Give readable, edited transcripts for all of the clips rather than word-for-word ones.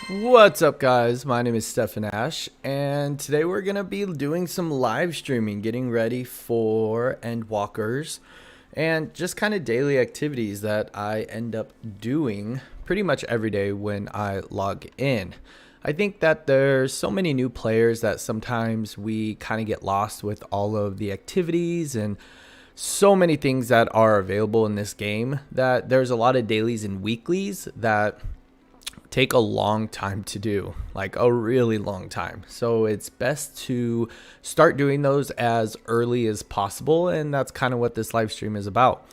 What's up, guys? My name is Stefan, and today we're gonna be doing some live streaming, getting ready for Endwalkers, and just kind of daily activities that I end up doing pretty much every day when I log in. I think that there's so many new players that sometimes we kind of get lost with all of the activities and so many things that are available in this game that there's a lot of dailies and weeklies that take a long time to do, like a really long time. So it's best to start doing those as early as possible, and that's kind of what this live stream is about.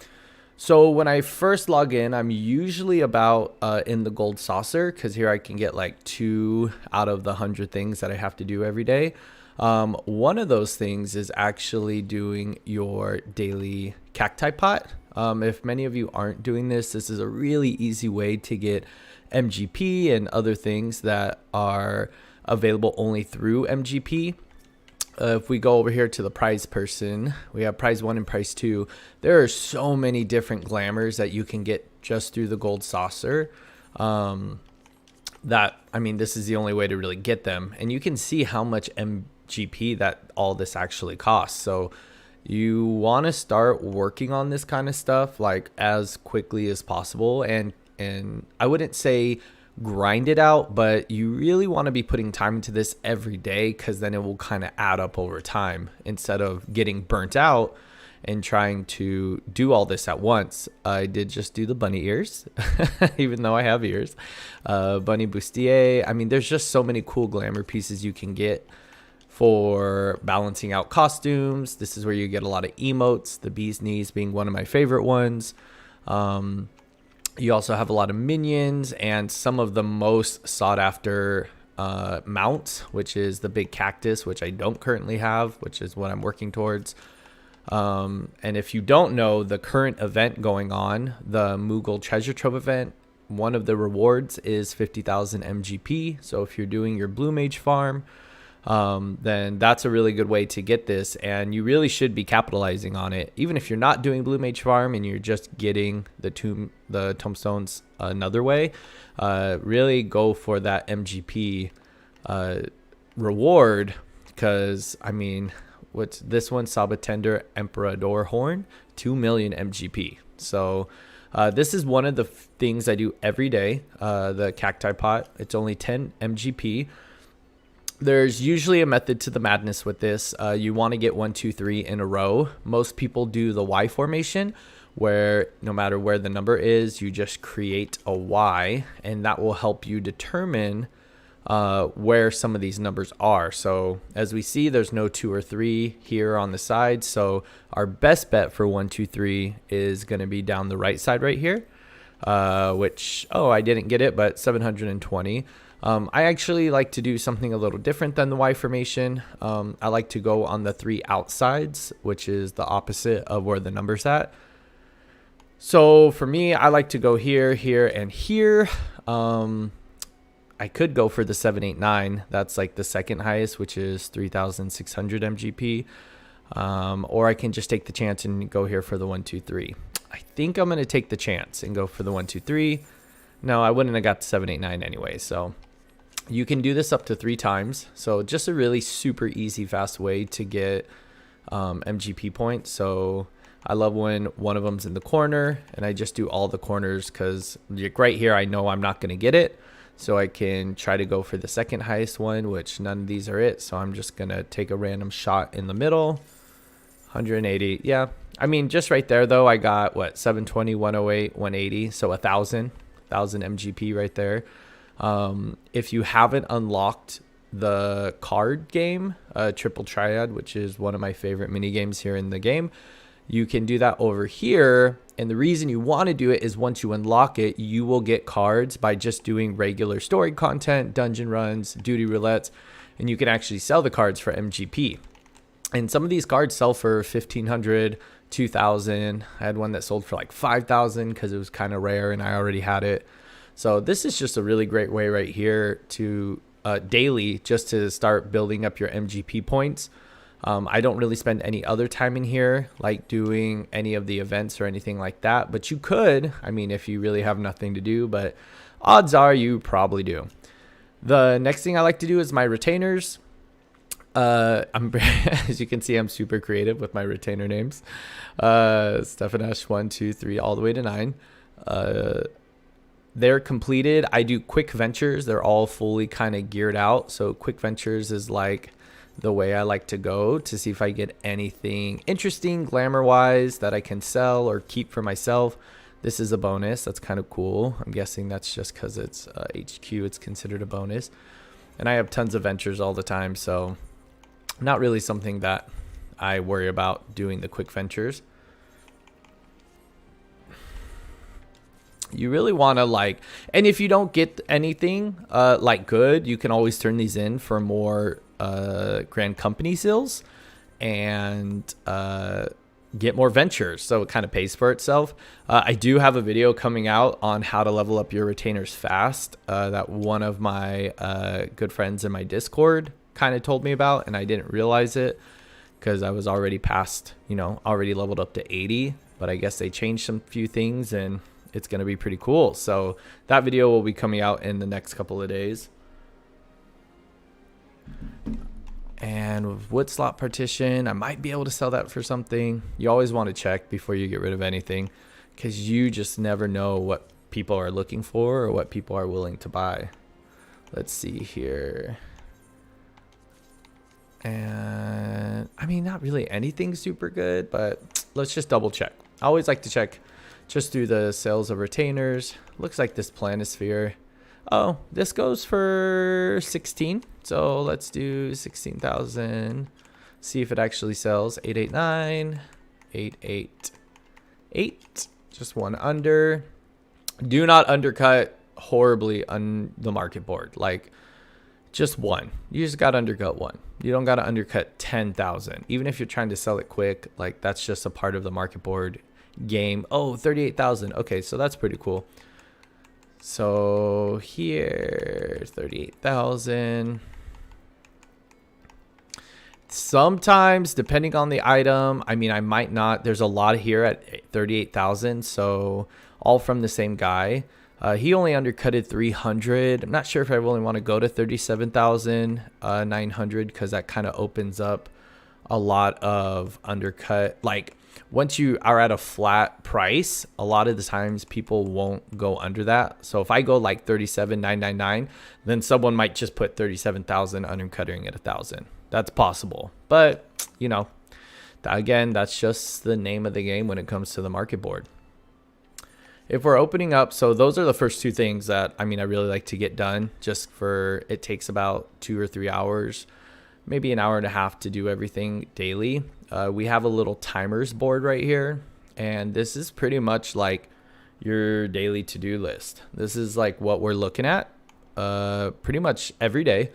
So when I first log in, I'm usually about in the gold saucer, because here I can get like 2 out of the 100 things that I have to do every day. One of those things is actually doing your daily cacti pot. If many of you aren't doing this, this is a really easy way to get MGP and other things that are available only through MGP. If we go over here to the prize person, we have prize 1 and prize 2. There are so many different glamours that you can get just through the gold saucer. This is the only way to really get them. And you can see how much MGP that all this actually costs. So you want to start working on this kind of stuff like as quickly as possible, and I wouldn't say grind it out, but you really want to be putting time into this every day, because then it will kind of add up over time instead of getting burnt out and trying to do all this at once. I did just do the bunny ears, even though I have ears. Bunny bustier. I mean, there's just so many cool glamour pieces you can get for balancing out costumes. This is where you get a lot of emotes, the bee's knees being one of my favorite ones. You also have a lot of minions and some of the most sought after mounts, which is the big cactus, which I don't currently have, which is what I'm working towards. And if you don't know the current event going on, the Moogle Treasure Trove event, one of the rewards is 50,000 MGP. So if you're doing your Blue Mage farm, then that's a really good way to get this, and you really should be capitalizing on it. Even if you're not doing Blue Mage farm and you're just getting the tombstones another way, really go for that MGP reward, because I mean, what's this one? Sabatender Emperador Horn, 2 million MGP. So this is one of the things I do every day. The cacti pot, it's only 10 MGP. There's usually a method to the madness with this. You want to get 1, 2, 3 in a row. Most people do the Y formation, where no matter where the number is, you just create a Y, and that will help you determine where some of these numbers are. So as we see, there's no 2 or 3 here on the side. So our best bet for 1, 2, 3 is going to be down the right side right here, which, I didn't get it, but 720. I actually like to do something a little different than the Y formation. I like to go on the 3 outsides, which is the opposite of where the number's at. So for me, I like to go here, here, and here. I could go for the 789. That's like the second highest, which is 3,600 MGP. Or I can just take the chance and go here for the 1, 2, 3. I think I'm going to take the chance and go for the 1, 2, 3. No, I wouldn't have got the 789 anyway, so you can do this up to 3 times. So just a really super easy, fast way to get MGP points. So I love when one of them's in the corner, and I just do all the corners, because right here I know I'm not going to get it. So I can try to go for the second highest one, which none of these are it. So I'm just going to take a random shot in the middle. 180. Yeah. I mean, just right there, though, I got, 720, 108, 180. So 1,000 MGP right there. If you haven't unlocked the card game, Triple Triad, which is one of my favorite mini games here in the game, you can do that over here. And the reason you want to do it is once you unlock it, you will get cards by just doing regular story content, dungeon runs, duty roulettes, and you can actually sell the cards for MGP. And some of these cards sell for 1,500, 2,000. I had one that sold for like 5,000 because it was kind of rare and I already had it. So this is just a really great way right here to daily, just to start building up your MGP points. I don't really spend any other time in here, like doing any of the events or anything like that. But you could, I mean, if you really have nothing to do, but odds are you probably do. The next thing I like to do is my retainers. As you can see, I'm super creative with my retainer names. Stefan 1, 2, 3, all the way to 9. They're completed. I do quick ventures. They're all fully kind of geared out. So quick ventures is like the way I like to go to see if I get anything interesting glamour wise that I can sell or keep for myself. This is a bonus. That's kind of cool. I'm guessing that's just because it's HQ. It's considered a bonus. And I have tons of ventures all the time. So not really something that I worry about doing the quick ventures. You really want to like, and if you don't get anything like good, you can always turn these in for more grand company sales and get more ventures. So it kind of pays for itself. I do have a video coming out on how to level up your retainers fast that one of my good friends in my Discord kind of told me about, and I didn't realize it because I was already past, already leveled up to 80, but I guess they changed some few things and it's going to be pretty cool. So that video will be coming out in the next couple of days. And with wood slot partition, I might be able to sell that for something. You always want to check before you get rid of anything because you just never know what people are looking for or what people are willing to buy. Let's see here. And I mean, not really anything super good, but let's just double check. I always like to check just through the sales of retainers. Looks like this planisphere. Oh, this goes for 16. So let's do 16,000. See if it actually sells. 889, 888. Just one under. Do not undercut horribly on the market board. Like just one. You just got to undercut one. You don't got to undercut 10,000. Even if you're trying to sell it quick, like that's just a part of the market board game. Oh, 38,000. Okay, so that's pretty cool. So here 38,000. Sometimes depending on the item, I mean, I might not, there's a lot here at 38,000, so all from the same guy. He only undercutted 300. I'm not sure if I really want to go to 37,900 because that kind of opens up a lot of undercut. Like once you are at a flat price, a lot of the times people won't go under that. So if I go like 37,999, then someone might just put 37,000 undercutting at 1,000. That's possible. But, again, that's just the name of the game when it comes to the market board. If we're opening up, so those are the first two things that, I really like to get done just for, it takes about 2 or 3 hours, maybe an hour and a half to do everything daily. We have a little timers board right here, and this is pretty much like your daily to-do list. This is like what we're looking at pretty much every day.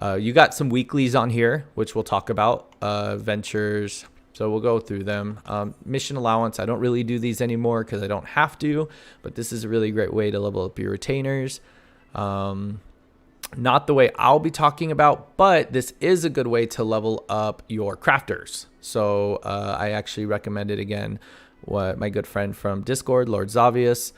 You got some weeklies on here, which we'll talk about, ventures. So we'll go through them. Mission allowance, I don't really do these anymore because I don't have to, but this is a really great way to level up your retainers. Not the way I'll be talking about, but this is a good way to level up your crafters. So I actually recommend it again. What my good friend from Discord, Lord Zavius,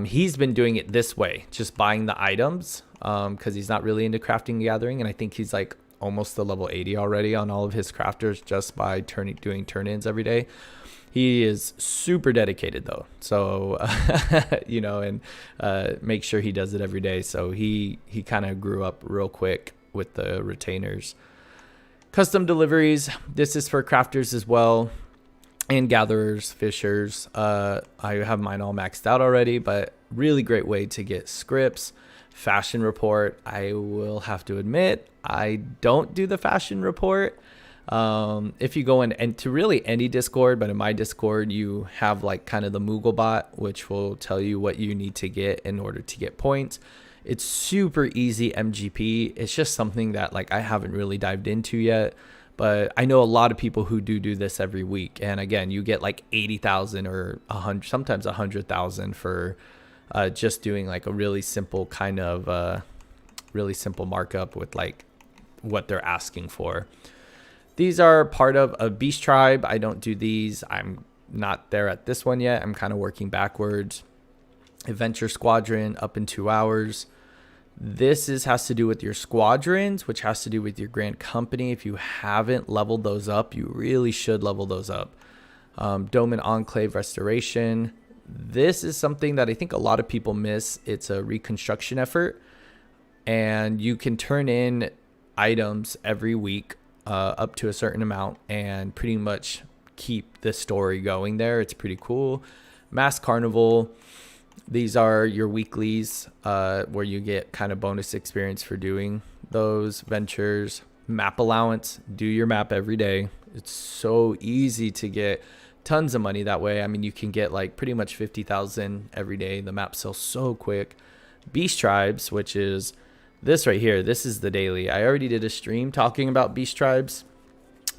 he's been doing it this way, just buying the items because he's not really into crafting and gathering, and I think he's like almost the level 80 already on all of his crafters just by doing turn-ins every day. He is super dedicated though, so and make sure he does it every day. So he kind of grew up real quick with the retainers. Custom deliveries, this is for crafters as well, and gatherers, fishers. I have mine all maxed out already, but really great way to get scripts. Fashion report, I will have to admit I don't do the fashion report. If you go into really any Discord, but in my Discord you have like kind of the Moogle bot, which will tell you what you need to get in order to get points. It's super easy MGP. It's just something that like I haven't really dived into yet, but I know a lot of people who do this every week. And again, you get like 80,000 or 100, sometimes 100,000 for just doing like a really simple kind of really simple markup with like what they're asking for. These are part of a beast tribe. I don't do these. I'm not there at this one yet. I'm kind of working backwards. Adventure Squadron up in 2 hours. Has to do with your squadrons, which has to do with your grand company. If you haven't leveled those up, you really should level those up. Dolman Enclave Restoration. This is something that I think a lot of people miss. It's a reconstruction effort, and you can turn in items every week up to a certain amount and pretty much keep the story going there. It's pretty cool. Mass Carnival. These are your weeklies where you get kind of bonus experience for doing those ventures. Map allowance. Do your map every day. It's so easy to get tons of money that way. I mean, you can get like pretty much 50,000 every day. The map sells so quick. Beast Tribes, which is this right here. This is the daily. I already did a stream talking about Beast Tribes,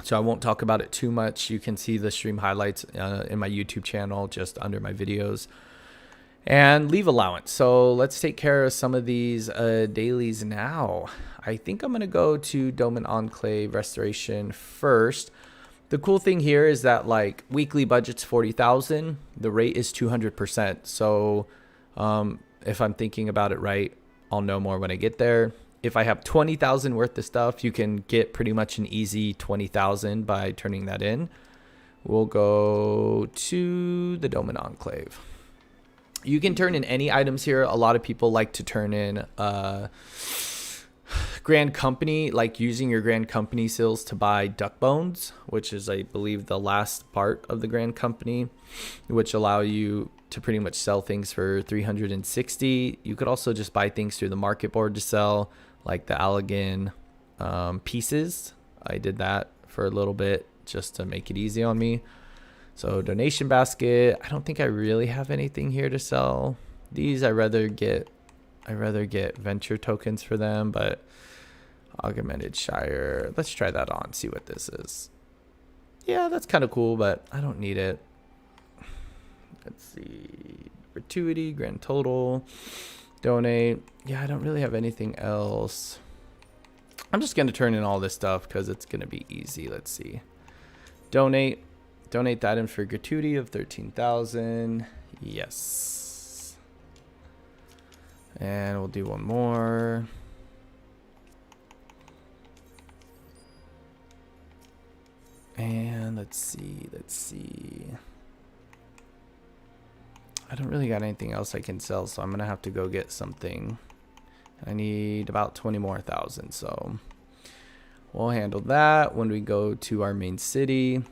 so I won't talk about it too much. You can see the stream highlights in my YouTube channel just under my videos. And leave allowance. So let's take care of some of these dailies now. I think I'm going to go to Dolman Enclave Restoration first. The cool thing here is that like weekly budget's 40,000. The rate is 200%. So if I'm thinking about it right, I'll know more when I get there. If I have 20,000 worth of stuff, you can get pretty much an easy 20,000 by turning that in. We'll go to the Dolman Enclave. You can turn in any items here. A lot of people like to turn in Grand Company, like using your Grand Company seals to buy duck bones, which is, I believe, the last part of the Grand Company, which allow you to pretty much sell things for 360. You could also just buy things through the market board to sell, like the Allowance pieces. I did that for a little bit just to make it easy on me. So donation basket. I don't think I really have anything here to sell. These I rather get venture tokens for them, but augmented Shire. Let's try that on, see what this is. Yeah, that's kind of cool, but I don't need it. Let's see. Gratuity, grand total, donate. Yeah, I don't really have anything else. I'm just going to turn in all this stuff because it's going to be easy. Let's see. Donate. Donate that in for gratuity of 13,000. Yes. And we'll do one more. And let's see. I don't really got anything else I can sell, so I'm going to have to go get something. I need about 20 more thousand, so we'll handle that when we go to our main city.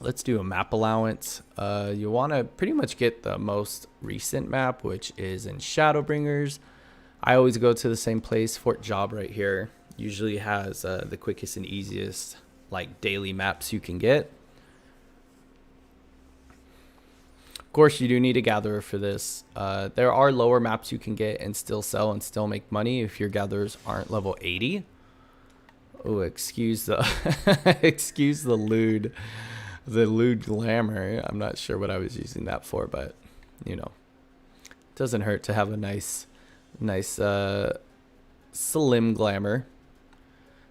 Let's do a map allowance. You want to pretty much get the most recent map, which is in Shadowbringers. I always go to the same place. Fort Job right here usually has the quickest and easiest like daily maps you can get. Of course, you do need a gatherer for this. There are lower maps you can get and still sell and still make money if your gatherers aren't level 80. Oh, excuse the excuse the lewd. The lewd glamour. I'm not sure what I was using that for, but you know, it doesn't hurt to have a nice slim glamour.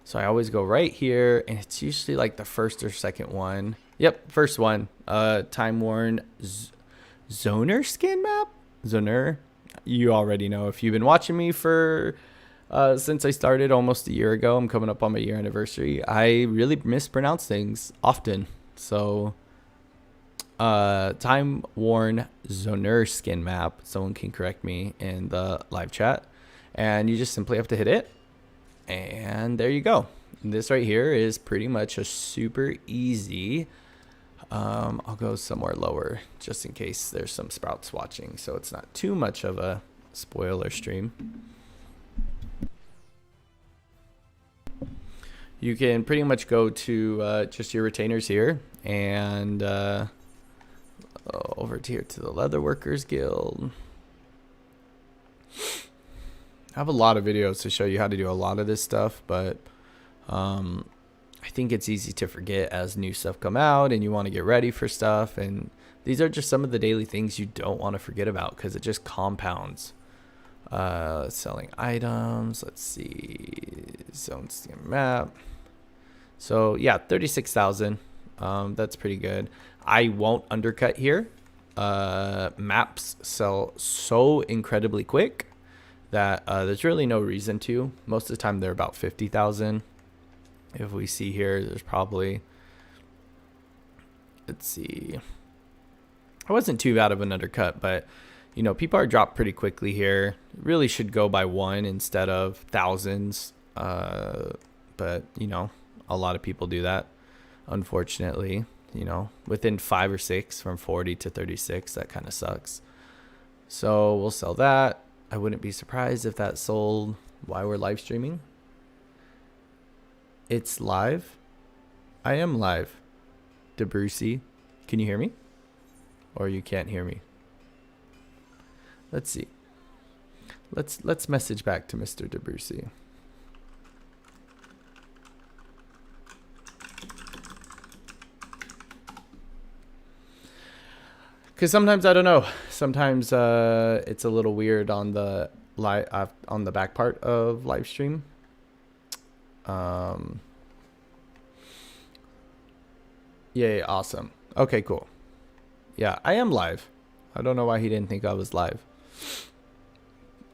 So I always go right here, and it's usually like the first or second one. Yep, first one. Time worn Zoner skin map. Zoner. You already know if you've been watching me for since I started almost a year ago. I'm coming up on my year anniversary. I really mispronounce things often. So, time worn Zoner skin map. Someone can correct me in the live chat, and you just simply have to hit it, and there you go. This right here is pretty much a super easy. I'll go somewhere lower just in case there's some sprouts watching, so it's not too much of a spoiler stream. You can pretty much go to just your retainers here and over here to the Leather Workers Guild. I have a lot of videos to show you how to do a lot of this stuff, but I think it's easy to forget as new stuff come out and you want to get ready for stuff. And these are just some of the daily things you don't want to forget about because it just compounds. Selling items. Let's see. Zone skin map. So yeah, 36,000. That's pretty good. I won't undercut here. Maps sell so incredibly quick that there's really no reason to. Most of the time they're about 50,000. If we see here, there's probably, let's see, it wasn't too bad of an undercut, but you know, people are dropped pretty quickly here. Really should go by one instead of thousands. But you know, a lot of people do that, unfortunately. You know, within 5 or 6 from 40 to 36, that kind of sucks. So we'll sell that. I wouldn't be surprised if that sold while we're live streaming. It's live. I am live. DeBrucey, can you hear me? Or you can't hear me? Let's see. Let's message back to Mr. DeBrucey. Because sometimes I don't know. Sometimes it's a little weird on the on the back part of live stream. Yeah, awesome. Okay, cool. Yeah, I am live. I don't know why he didn't think I was live.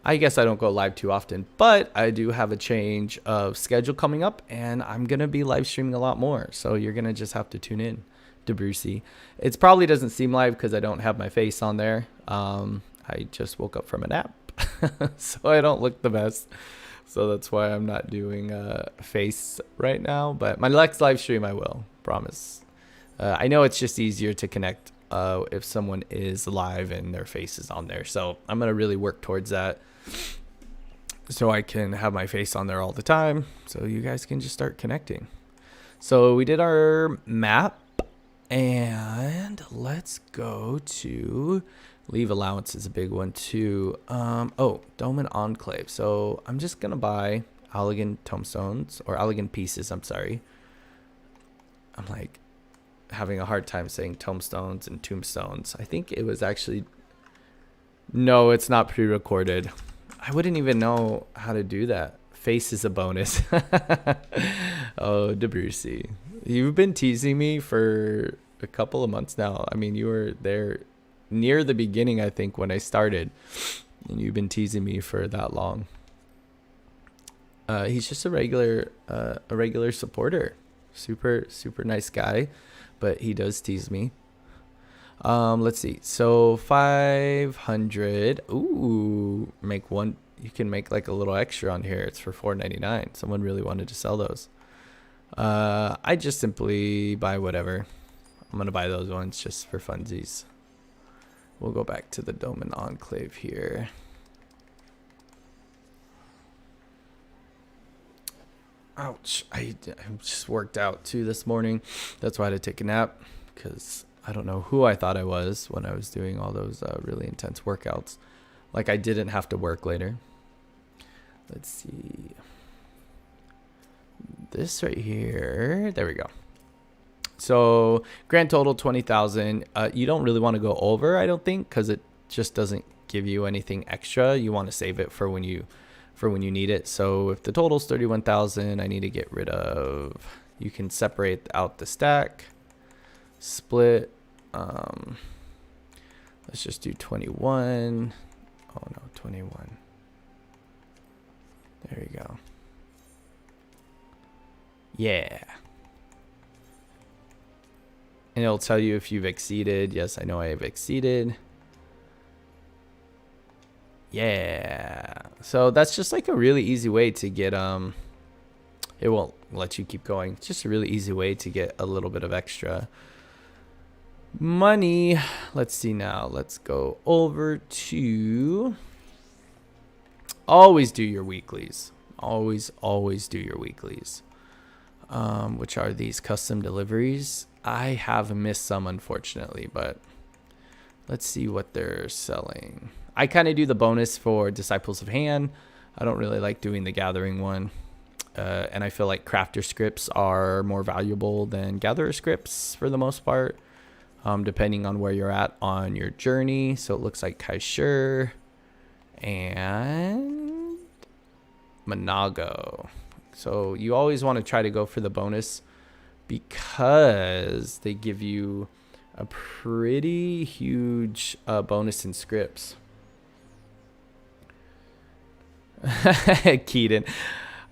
I guess I don't go live too often, but I do have a change of schedule coming up, and I'm gonna be live streaming a lot more. So you're gonna just have to tune in. DeBrucey. It probably doesn't seem live because I don't have my face on there. I just woke up from a nap, so I don't look the best. So that's why I'm not doing a face right now. But my next live stream I will, promise. I know it's just easier to connect if someone is live and their face is on there. So I'm gonna really work towards that, so I can have my face on there all the time, so you guys can just start connecting. So we did our map. And let's go to leave allowance is a big one too. Oh, Dolman Enclave. So I'm just gonna buy Allegan tombstones or Allegan pieces. I'm sorry. I'm like having a hard time saying tombstones and tombstones. I think it was actually, no, it's not pre-recorded. I wouldn't even know how to do that. Face is a bonus. Oh, DeBrucey. You've been teasing me for a couple of months now. I mean, you were there near the beginning, I think, when I started. And you've been teasing me for that long. He's just a regular supporter. Super nice guy. But he does tease me. Let's see. So 500. Ooh, make one. You can make like a little extra on here. It's for $4.99. Someone really wanted to sell those. I just simply buy whatever. I'm gonna buy those ones just for funsies. We'll go back to the Dolman Enclave here. Ouch. I just worked out too this morning. That's why I had to take a nap, because I don't know who I thought I was when I was doing all those really intense workouts. Like I didn't have to work later. Let's see. This right here. There we go. So grand total 20,000. You don't really want to go over, I don't think, because it just doesn't give you anything extra. You want to save it for when you need it. So if the total's 31,000, I need to get rid of. You can separate out the stack, split. Let's just do 21. Oh no, 21. There you go. Yeah. And it'll tell you if you've exceeded. Yes, I know I have exceeded. Yeah. So that's just like a really easy way to get, it won't let you keep going. It's just a really easy way to get a little bit of extra money. Let's see now. Let's go over to, always do your weeklies. Always do your weeklies. Which are these custom deliveries. I have missed some, unfortunately, but let's see what they're selling. I kind of do the bonus for Disciples of Han. I don't really like doing the Gathering one. And I feel like crafter scripts are more valuable than gatherer scripts for the most part, depending on where you're at on your journey. So it looks like Kaishur and Monago. So you always want to try to go for the bonus, because they give you a pretty huge bonus in scripts. Keaton,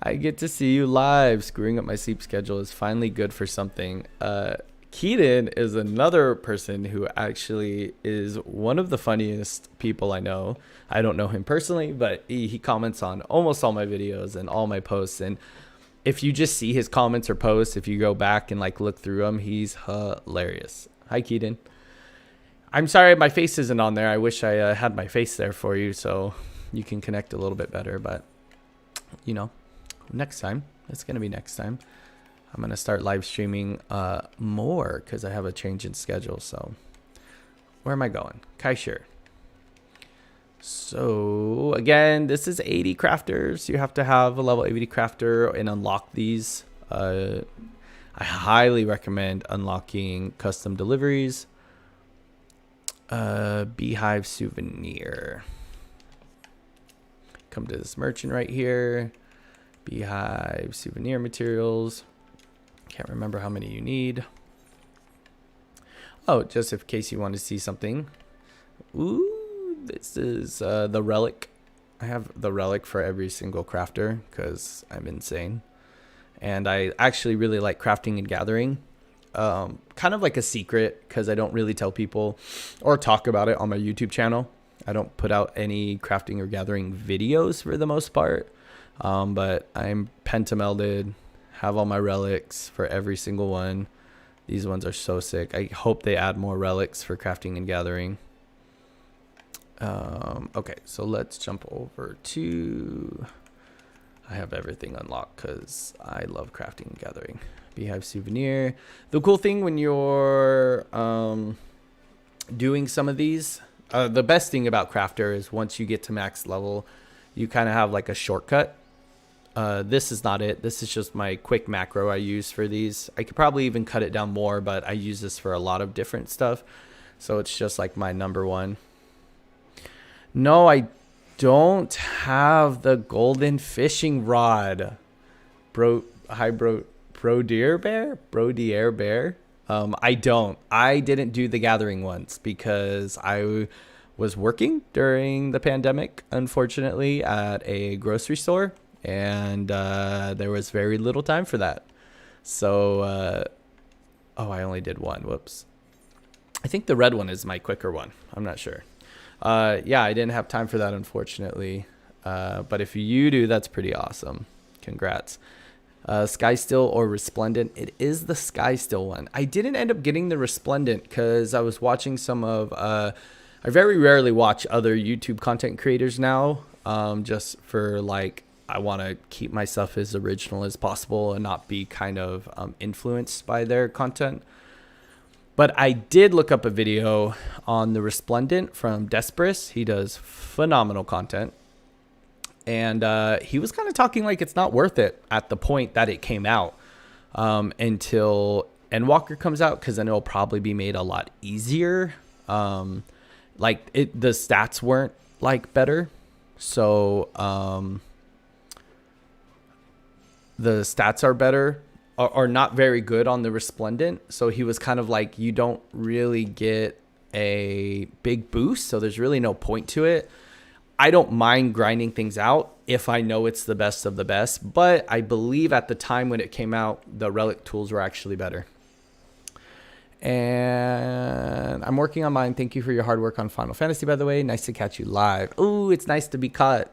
I get to see you live. Screwing up my sleep schedule is finally good for something. Keaton is another person who actually is one of the funniest people I know. I don't know him personally, but he comments on almost all my videos and all my posts. And if you just see his comments or posts, if you go back and like look through them, he's hilarious. Hi, Keaton. I'm sorry my face isn't on there. I wish I had my face there for you so you can connect a little bit better. But, you know, next time. It's going to be next time. I'm going to start live streaming more because I have a change in schedule. So where am I going? Kaishir. So again, this is 80 crafters. You have to have a level 80 crafter and unlock these. I highly recommend unlocking custom deliveries. Beehive souvenir. Come to this merchant right here. Beehive souvenir materials. Can't remember how many you need. Oh, just in case you want to see something. Ooh, this is the Relic. I have the Relic for every single crafter because I'm insane. And I actually really like crafting and gathering. Kind of like a secret because I don't really tell people or talk about it on my YouTube channel. I don't put out any crafting or gathering videos for the most part. But I'm pentamelded. Have all my relics for every single one. These ones are so sick. I hope they add more relics for crafting and gathering. Okay, so let's jump over to... I have everything unlocked because I love crafting and gathering. Beehive souvenir. The cool thing when you're doing some of these, the best thing about crafter is once you get to max level, you kind of have like a shortcut. This is not it. This is just my quick macro I use for these. I could probably even cut it down more, but I use this for a lot of different stuff. So it's just like my number one. No, I don't have the golden fishing rod. Brodier bear. I don't. I didn't do the gathering ones because I was working during the pandemic, unfortunately, at a grocery store. And there was very little time for that. So, oh, I only did one. Whoops. I think the red one is my quicker one. I'm not sure. Yeah, I didn't have time for that, unfortunately. But if you do, that's pretty awesome. Congrats. Sky Still or Resplendent. It is the Sky Still one. I didn't end up getting the Resplendent because I was watching some of... I very rarely watch other YouTube content creators now. Just for like... I want to keep myself as original as possible and not be kind of influenced by their content. But I did look up a video on the Resplendent from Desperus. He does phenomenal content. And he was kind of talking like it's not worth it at the point that it came out until Endwalker comes out, because then it'll probably be made a lot easier. The stats weren't like better. So... the stats are better, are not very good on the Resplendent. So he was kind of like, you don't really get a big boost. So there's really no point to it. I don't mind grinding things out if I know it's the best of the best. But I believe at the time when it came out, the Relic tools were actually better. And I'm working on mine. Thank you for your hard work on Final Fantasy, by the way. Nice to catch you live. Ooh, it's nice to be caught.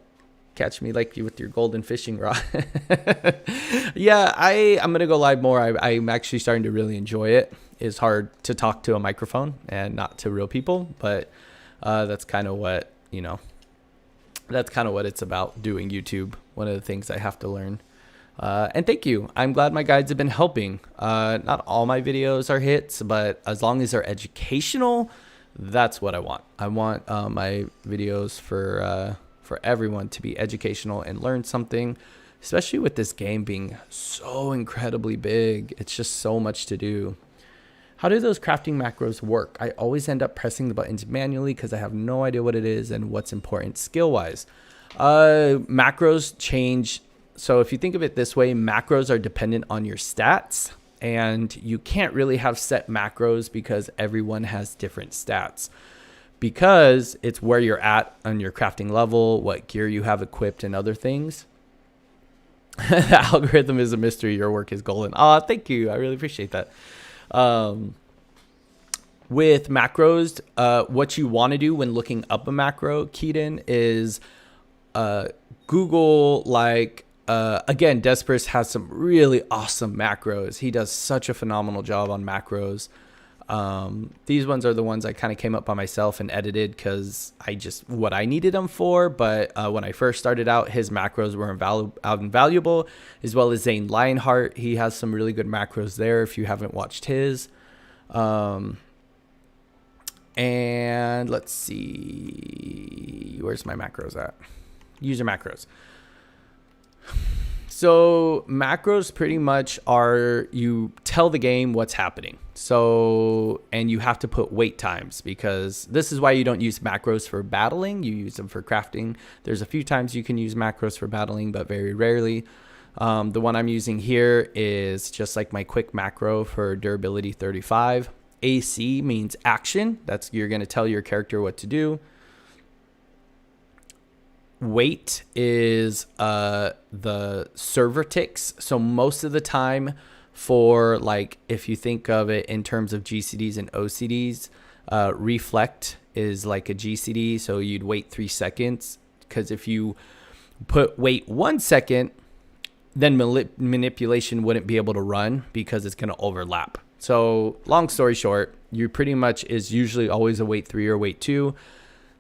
Catch me like you with your golden fishing rod. Yeah, I'm gonna go live more. I'm actually starting to really enjoy it. It's hard to talk to a microphone and not to real people, but that's kind of what, you know, that's kind of what it's about doing YouTube. One of the things I have to learn. And thank you. I'm glad my guides have been helping. Not all my videos are hits, but as long as they're educational, that's what I want. I want my videos for everyone to be educational and learn something, especially with this game being so incredibly big. It's just so much to do. How do those crafting macros work? I always end up pressing the buttons manually because I have no idea what it is and what's important skill-wise. Macros change. So if you think of it this way, macros are dependent on your stats, and you can't really have set macros because everyone has different stats. because it's where you're at on your crafting level, what gear you have equipped, and other things. The algorithm is a mystery. Your work is golden. Thank you. I really appreciate that. With macros, what you want to do when looking up a macro, Keaton, is Google, like, again, Despris has some really awesome macros. He does such a phenomenal job on macros. These ones are the ones I kind of came up by myself and edited because what I needed them for. But when I first started out, his macros were invaluable, as well as Zane Lionheart. He has some really good macros there if you haven't watched his. And let's see, where's my macros at? User macros. So macros pretty much are, you tell the game what's happening. So, and you have to put wait times, because this is why you don't use macros for battling. You use them for crafting. There's a few times you can use macros for battling, but very rarely. The one I'm using here is just like my quick macro for durability 35. AC means action. That's, you're going to tell your character what to do. Wait is the server ticks. So most of the time, for like, if you think of it in terms of GCDs and OCDs, reflect is like a GCD. So you'd wait 3 seconds, because if you wait 1 second, then manipulation wouldn't be able to run because it's going to overlap. So long story short, you pretty much is usually always a wait 3 or wait 2.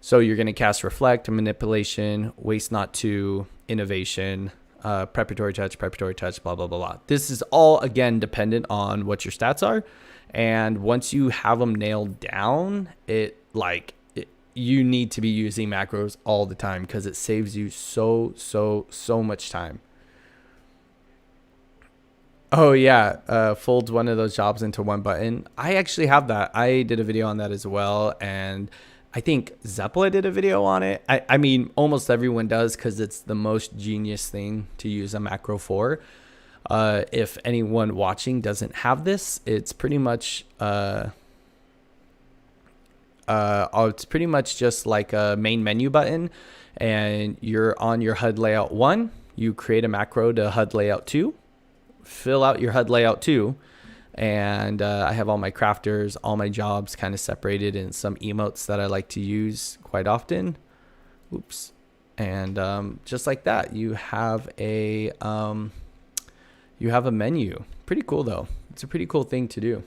So you're going to cast reflect, manipulation, waste not 2, innovation, preparatory touch, blah, blah, blah, blah. This is all, again, dependent on what your stats are. And once you have them nailed down, you need to be using macros all the time, because it saves you so much time. Oh yeah, folds one of those jobs into one button. I actually have that. I did a video on that as well, and I think Zeppela did a video on it. I mean, almost everyone does, because it's the most genius thing to use a macro for. If anyone watching doesn't have this, it's pretty much just like a main menu button, and you're on your HUD layout 1. You create a macro to HUD layout 2. Fill out your HUD layout 2, and I have all my crafters, all my jobs kind of separated in some emotes that I like to use quite often. Oops. And just like that, you have a menu. Pretty cool though. It's a pretty cool thing to do.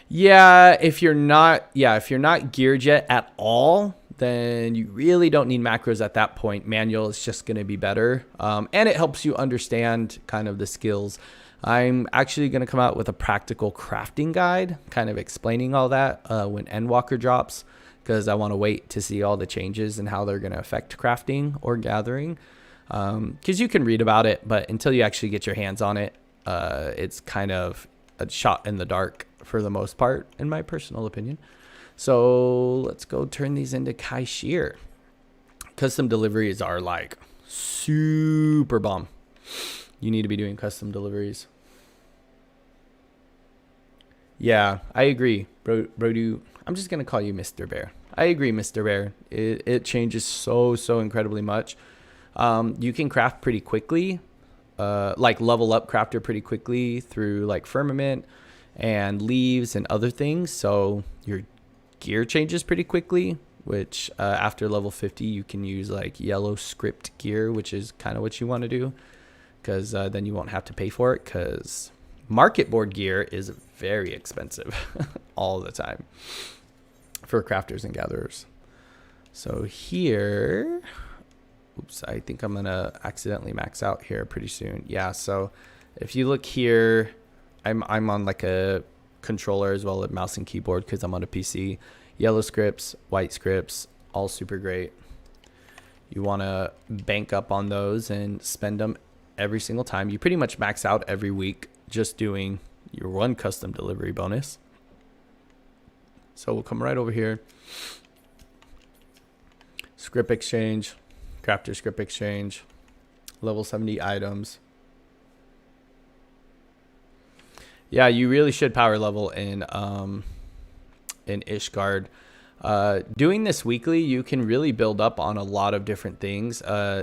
Yeah, if you're not geared yet at all, then you really don't need macros at that point. Manual is just going to be better. And it helps you understand kind of the skills. I'm actually going to come out with a practical crafting guide, kind of explaining all that when Endwalker drops, because I want to wait to see all the changes and how they're going to affect crafting or gathering. Because you can read about it, but until you actually get your hands on it, it's kind of a shot in the dark for the most part, in my personal opinion. So let's go turn these into cashier. Custom deliveries are like super bomb. You need to be doing custom deliveries. Yeah, I agree. Bro, I'm just going to call you Mr. Bear. I agree, Mr. Bear. It changes so incredibly much. You can craft pretty quickly, like level up crafter pretty quickly through like Firmament and leaves and other things. So your gear changes pretty quickly, which after level 50 you can use like yellow script gear, which is kind of what you want to do, because then you won't have to pay for it, because market board gear is very expensive all the time for crafters and gatherers. So here, oops, I think I'm gonna accidentally max out here pretty soon. Yeah, so if you look here, I'm on like a controller as well as mouse and keyboard, because I'm on a PC. Yellow scripts, white scripts, all super great. You want to bank up on those and spend them every single time. You pretty much max out every week just doing your one custom delivery bonus. So we'll come right over here. Script exchange, crafter script exchange, level 70 items. Yeah, you really should power level in in Ishgard. Doing this weekly, you can really build up on a lot of different things.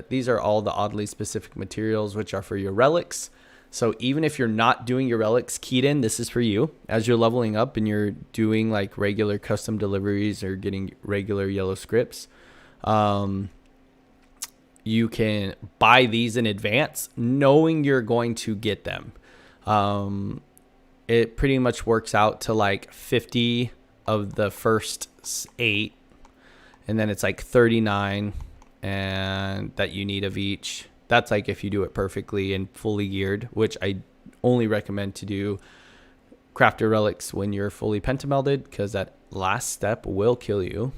These are all the oddly specific materials, which are for your relics. So even if you're not doing your relics keyed in, this is for you. As you're leveling up and you're doing like regular custom deliveries or getting regular yellow scripts, you can buy these in advance knowing you're going to get them. It pretty much works out to like 50 of the first 8, and then it's like 39 and that you need of each. That's like if you do it perfectly and fully geared, which I only recommend to do crafter relics when you're fully pentamelded, because that last step will kill you.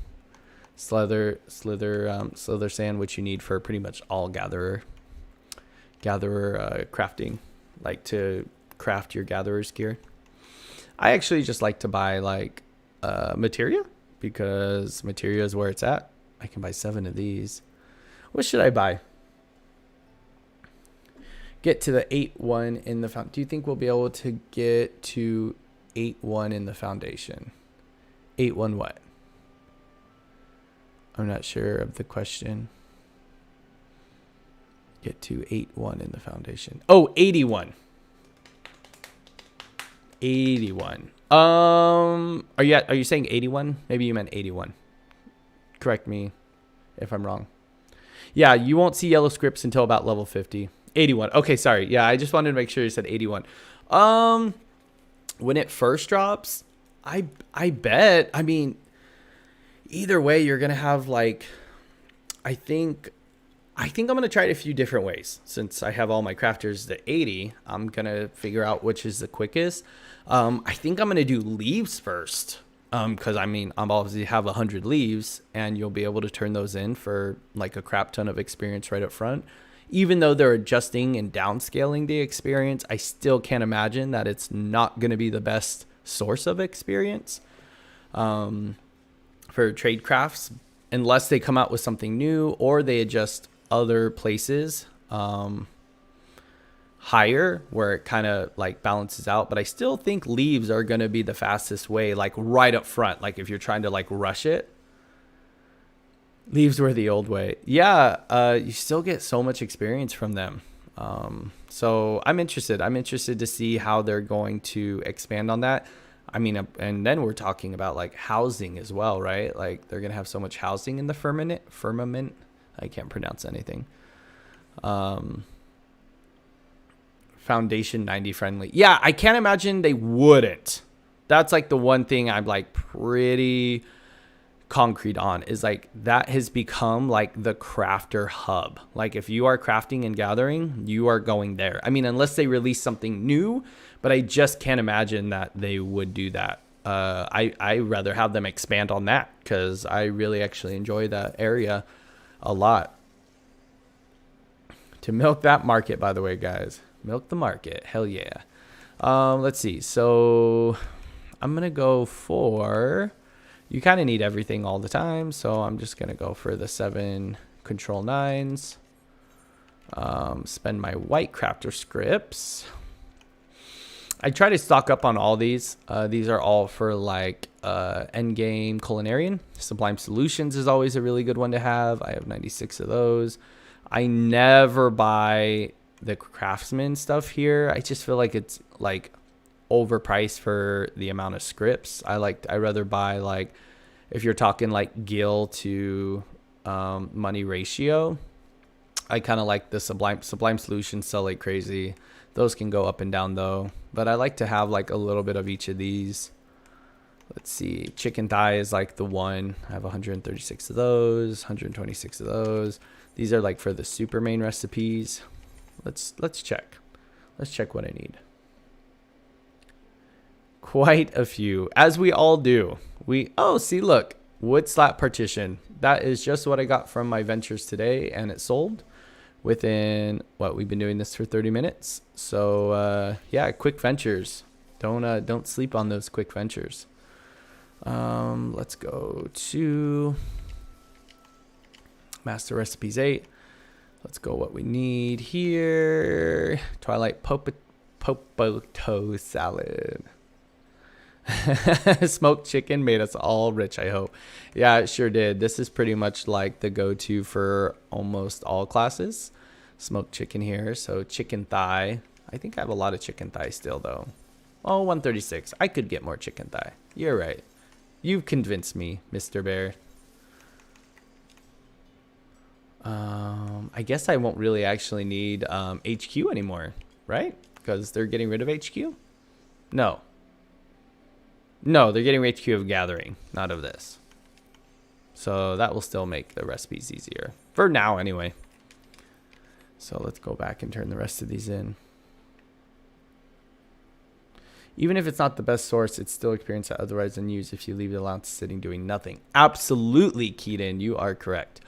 Slither sand, which you need for pretty much all gatherer crafting, like to craft your gatherer's gear. I actually just like to buy like materia, because materia is where it's at. I can buy 7 of these. What should I buy? Get to the 8-1 in the foundation. Do you think we'll be able to get to 8-1 in the foundation? 8-1 what? I'm not sure of the question. Get to 8-1 in the foundation. Oh, 81. 81. Are you saying 81? Maybe you meant 81. Correct me if I'm wrong. Yeah, you won't see yellow scripts until about level 50. 81. Okay, sorry. Yeah, I just wanted to make sure you said 81. When it first drops, I bet, I mean, either way you're going to have like, I think I'm going to try it a few different ways. Since I have all my crafters to 80, I'm going to figure out which is the quickest. I think I'm going to do leaves first. Because I mean, I'm obviously have 100 leaves, and you'll be able to turn those in for like a crap ton of experience right up front. Even though they're adjusting and downscaling the experience, I still can't imagine that it's not going to be the best source of experience for trade crafts, unless they come out with something new or they adjust other places higher, where it kind of like balances out. But I still think leaves are going to be the fastest way, like right up front. Like if you're trying to like rush it, leaves were the old way. Yeah, you still get so much experience from them. So I'm interested to see how they're going to expand on that. I mean, and then we're talking about like housing as well, right? Like they're going to have so much housing in the firmament. I can't pronounce anything. Foundation 90 friendly. Yeah, I can't imagine they wouldn't. That's like the one thing I'm like pretty concrete on, is like that has become like the crafter hub. Like if you are crafting and gathering, you are going there. I mean, unless they release something new, but I just can't imagine that they would do that. I rather have them expand on that, because I really actually enjoy that area a lot. To milk that market, by the way, guys. Milk the market. Hell yeah. Let's see. So I'm going to go for... You kind of need everything all the time, so I'm just going to go for the 7 control 9s. Spend my white crafter scripts. I try to stock up on all these. These are all for like endgame culinarian. Sublime Solutions is always a really good one to have. I have 96 of those. I never buy the craftsman stuff here. I just feel like it's like overpriced for the amount of scripts. I rather buy, like, if you're talking like gil to money ratio, I kind of like the Sublime Solutions sell like crazy. Those can go up and down though, but I like to have like a little bit of each of these. Let's see, chicken thigh is like the one. I have 136 of those, 126 of those. These are like for the super main recipes. Let's check. Let's check what I need. Quite a few, as we all do. See, look, wood slat partition. That is just what I got from my ventures today, and it sold within we've been doing this for 30 minutes. So yeah, quick ventures. Don't sleep on those quick ventures. Let's go to Master Recipes 8. Let's go what we need here. Twilight popoto salad. Smoked chicken made us all rich, I hope. Yeah, it sure did. This is pretty much like the go-to for almost all classes. Smoked chicken here. So chicken thigh. I think I have a lot of chicken thigh still, though. Oh, 136. I could get more chicken thigh. You're right. You've convinced me, Mr. Bear. I guess I won't really actually need HQ anymore, right? Because they're getting rid of HQ? No. No, they're getting HQ of gathering, not of this. So that will still make the recipes easier. For now, anyway. So let's go back and turn the rest of these in. Even if it's not the best source, it's still experience that otherwise unused if you leave the allowance sitting doing nothing. Absolutely, Keaton, you are correct.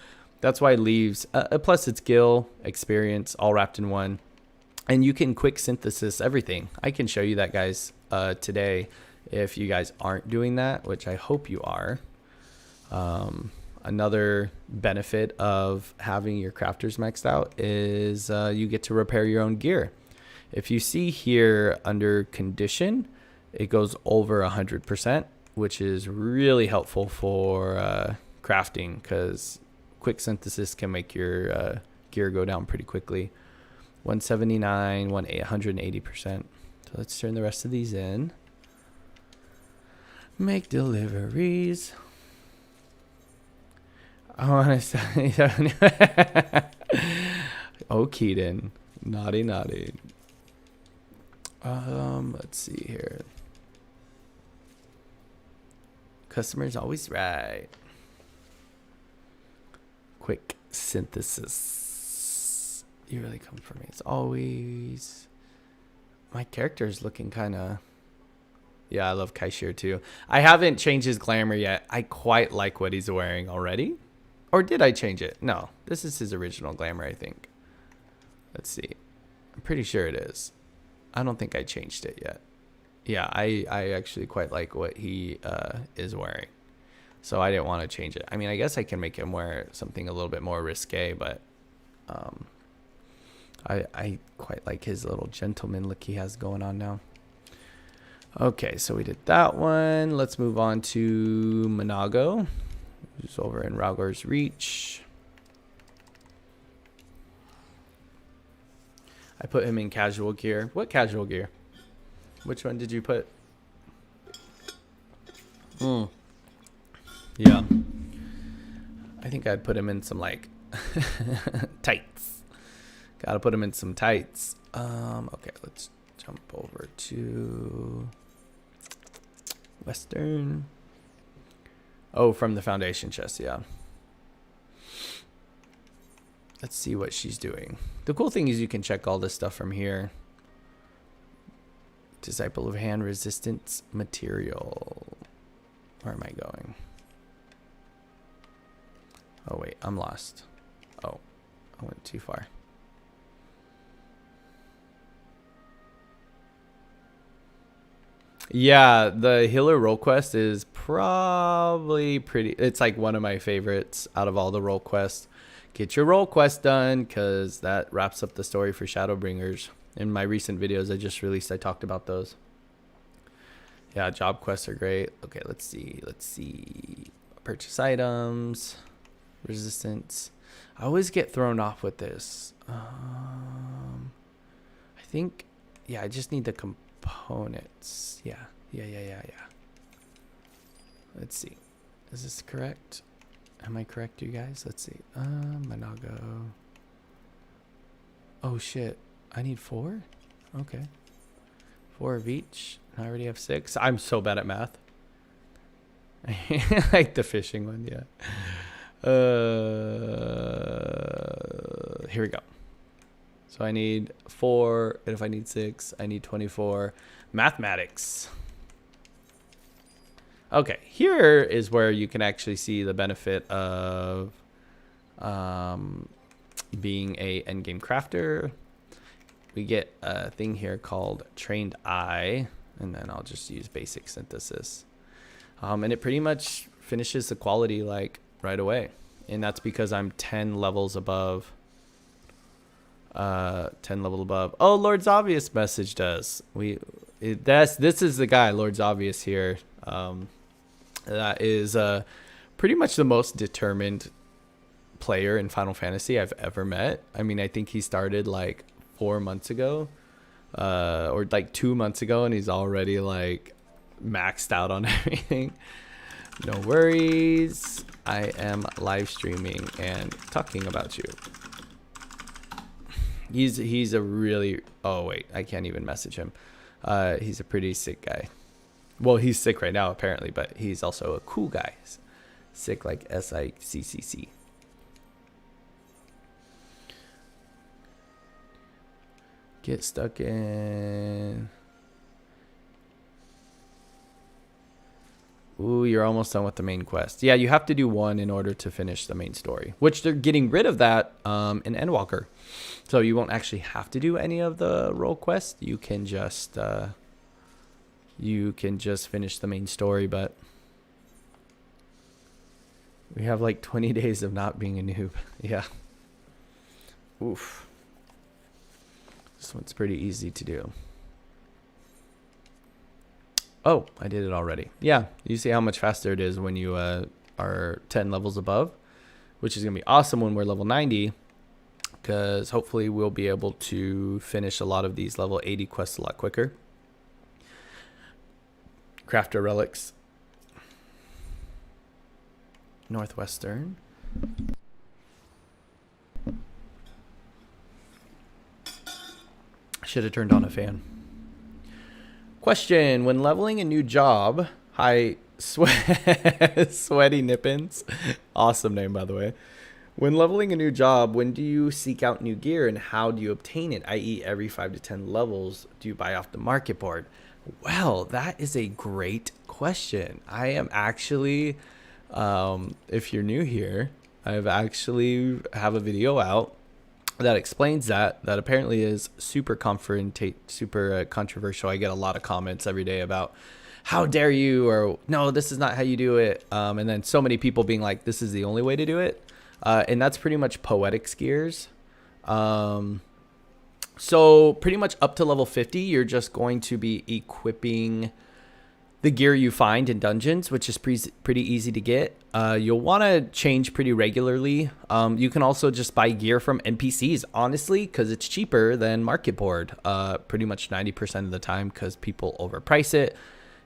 That's why leaves, plus it's skill, experience, all wrapped in one. And you can quick synthesis everything. I can show you that, guys, today if you guys aren't doing that, which I hope you are. Another benefit of having your crafters maxed out is you get to repair your own gear. If you see here under condition, it goes over 100%, which is really helpful for crafting because quick synthesis can make your gear go down pretty quickly. 179, 180%. So let's turn the rest of these in. Make deliveries. I want to say, oh, Keaton, naughty, naughty. Let's see here. Customer's always right. Quick synthesis. You really come for me. It's always. My character is looking kind of. Yeah, I love Kaishir too. I haven't changed his glamour yet. I quite like what he's wearing already. Or did I change it? No, this is his original glamour, I think. Let's see. I'm pretty sure it is. I don't think I changed it yet. Yeah, I actually quite like what he is wearing. So I didn't want to change it. I mean, I guess I can make him wear something a little bit more risque, but I quite like his little gentleman look he has going on now. Okay, so we did that one. Let's move on to Monago, who's over in Ralgor's Reach. I put him in casual gear. What casual gear? Which one did you put? Yeah. I think I'd put him in some like tights. Gotta put him in some tights. Okay, let's jump over to Western. Oh, from the foundation chest, yeah. Let's see what she's doing. The cool thing is you can check all this stuff from here. Disciple of Hand Resistance Material. Where am I going? Oh, wait, I'm lost. Oh, I went too far. Yeah, the healer role quest is probably pretty. It's like one of my favorites out of all the role quests. Get your role quest done because that wraps up the story for Shadowbringers. In my recent videos I just released, I talked about those. Yeah, job quests are great. Okay, let's see. Let's see. Purchase items. Resistance. I always get thrown off with this. I think, yeah, I just need the components. Yeah. Let's see. Is this correct? Am I correct, you guys? Let's see. Monago. Oh, shit. I need 4? Okay. 4 of each. I already have 6. I'm so bad at math. I like the fishing one, yeah. Here we go. So I need 4, and if I need 6, I need 24. Mathematics. Okay, here is where you can actually see the benefit of being a endgame crafter. We get a thing here called Trained Eye, and then I'll just use basic synthesis. And it pretty much finishes the quality like right away. And that's because I'm 10 levels above. 10 level above. Oh, Lord's Obvious messaged us. this is the guy, Lord's Obvious here. That is pretty much the most determined player in Final Fantasy I've ever met. I mean, I think he started like 4 months ago, or like 2 months ago, and he's already like maxed out on everything. No worries. I am live streaming and talking about you. He's a really, oh wait, I can't even message him. He's a pretty sick guy. Well, he's sick right now apparently, but he's also a cool guy. Sick like SICCC. Get stuck in. Ooh, you're almost done with the main quest. Yeah, you have to do one in order to finish the main story, which they're getting rid of that in Endwalker. So you won't actually have to do any of the role quests. You can just finish the main story, but we have like 20 days of not being a noob. Yeah. Oof. This one's pretty easy to do. Oh, I did it already. Yeah, you see how much faster it is when you are 10 levels above, which is going to be awesome when we're level 90, because hopefully we'll be able to finish a lot of these level 80 quests a lot quicker. Crafter relics. Northwestern. Should have turned on a fan. Question: when leveling a new job, hi, Sweaty Nippins, awesome name by the way. When leveling a new job, when do you seek out new gear and how do you obtain it? I.e., every 5 to 10 levels, do you buy off the market board? Well, that is a great question. I am actually, if you're new here, I've actually have a video out that explains that apparently is super controversial. I get a lot of comments every day about how dare you, or no, this is not how you do it. And then so many people being like, this is the only way to do it. And that's pretty much Poetics gears. So pretty much up to level 50, you're just going to be equipping the gear you find in dungeons, which is pretty easy to get. You'll want to change pretty regularly. You can also just buy gear from NPCs, honestly, because it's cheaper than market board pretty much 90% of the time, because people overprice it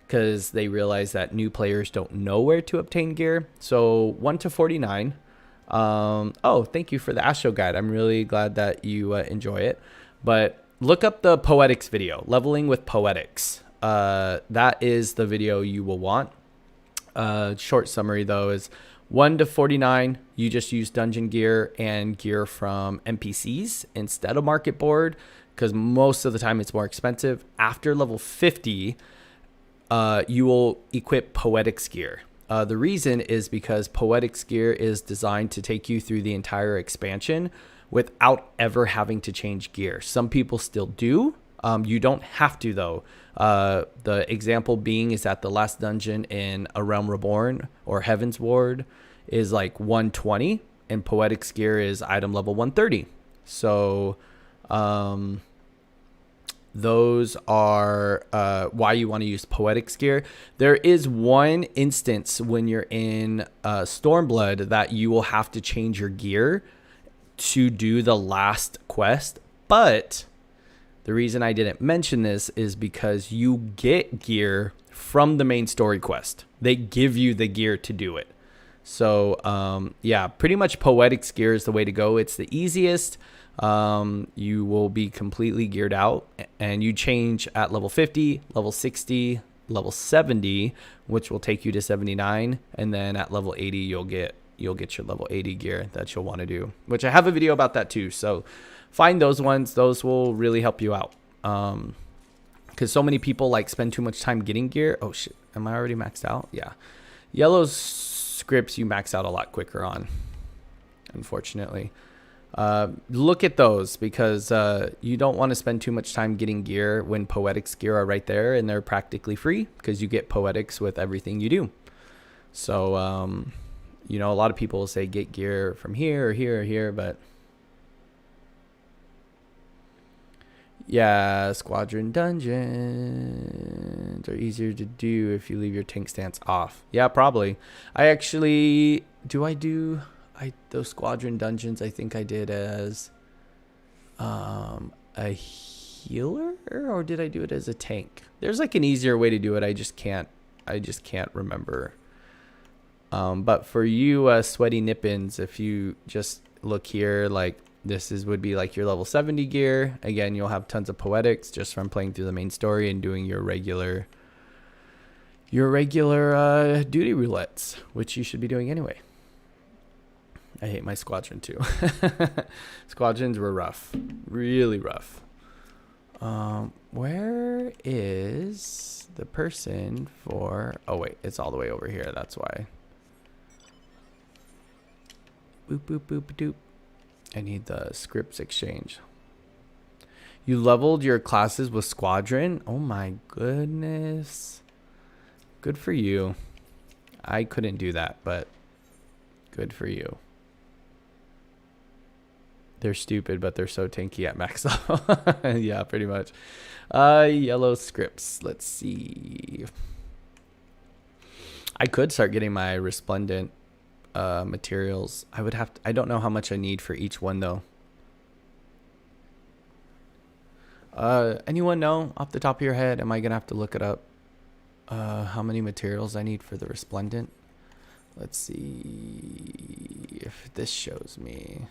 because they realize that new players don't know where to obtain gear. So 1 to 49. Oh, thank you for the Astro guide. I'm really glad that you enjoy it. But look up the Poetics video, Leveling with Poetics. That is the video you will want. Short summary though is 1 to 49, you just use dungeon gear and gear from NPCs instead of market board, because most of the time it's more expensive. After level 50, you will equip Poetics gear. The reason is because Poetics gear is designed to take you through the entire expansion without ever having to change gear. Some people still do. You don't have to though. The example being is that the last dungeon in A Realm Reborn or Heaven's Ward is like 120, and Poetics gear is item level 130. So those are why you want to use Poetics gear. There is one instance when you're in Stormblood that you will have to change your gear to do the last quest, but the reason I didn't mention this is because you get gear from the main story quest. They give you the gear to do it. So yeah, pretty much Poetics gear is the way to go. It's the easiest. You will be completely geared out, and you change at level 50, level 60, level 70, which will take you to 79, and then at level 80 you'll get your level 80 gear that you'll want to do, which I have a video about that too. So find those ones. Those will really help you out. Because so many people like spend too much time getting gear. Oh shit, am I already maxed out? Yeah. Yellow scripts you max out a lot quicker on, unfortunately. Look at those, because you don't want to spend too much time getting gear when Poetics gear are right there and they're practically free, because you get Poetics with everything you do. So you know, a lot of people will say get gear from here or here or here, but Yeah, Squadron dungeons are easier to do if you leave your tank stance off. Yeah, probably. I actually those Squadron dungeons. I think I did as a healer, or did I do it as a tank? There's like an easier way to do it. I just can't remember. But for you sweaty nippins, if you just look here, like would be like your level 70 gear. Again, you'll have tons of poetics just from playing through the main story and doing your regular duty roulettes, which you should be doing anyway. I hate my squadron too. Squadrons were rough, really rough. Where is the person for? Oh wait, it's all the way over here. That's why. Boop boop boop doop. I need the scripts exchange. You leveled your classes with Squadron? Oh my goodness. Good for you. I couldn't do that, but good for you. They're stupid, but they're so tanky at max level. Yeah, pretty much. Yellow scripts. Let's see. I could start getting my resplendent materials. I don't know how much I need for each one though. Anyone know off the top of your head? Am I gonna have to look it up? How many materials I need for the resplendent? Let's see if this shows me.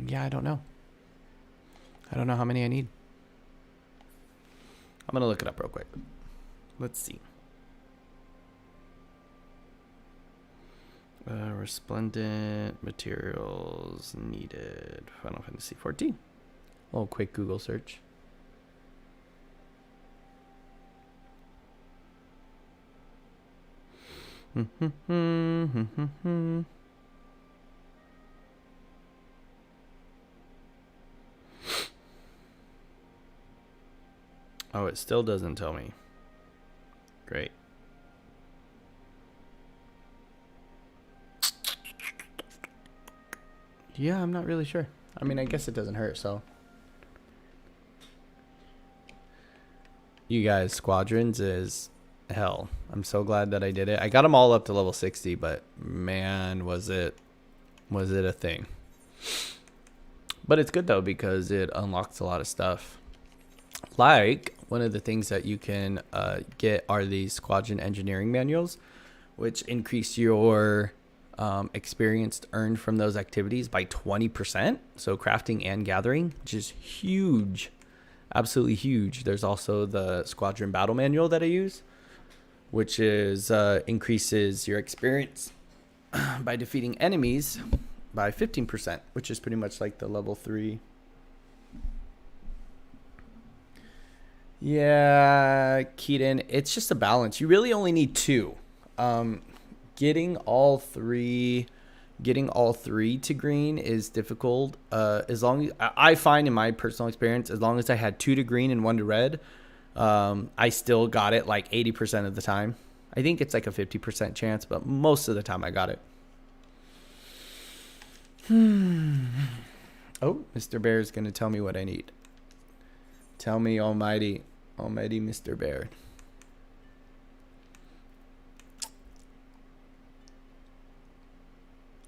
Yeah, I don't know. I don't know how many I need. I'm gonna look it up real quick. Let's see. Resplendent materials needed. Final Fantasy 14. A little quick Google search. Oh, it still doesn't tell me. Great. Yeah, I'm not really sure. I mean, I guess it doesn't hurt, so. You guys, Squadrons is hell. I'm so glad that I did it. I got them all up to level 60, but man, was it a thing. But it's good though, because it unlocks a lot of stuff. Like, one of the things that you can get are these Squadron engineering manuals, which increase your experience earned from those activities by 20%. So crafting and gathering, which is huge. Absolutely huge. There's also the Squadron battle manual that I use, which is increases your experience by defeating enemies by 15%, which is pretty much like the level 3. Yeah, Keaton, it's just a balance. You really only need 2. Getting all three to green is difficult. As long as I find in my personal experience, as long as I had 2 to green and 1 to red, I still got it like 80% of the time. I think it's like a 50% chance, but most of the time I got it. Oh, Mr. Bear is going to tell me what I need. Tell me, almighty Mr. Bear.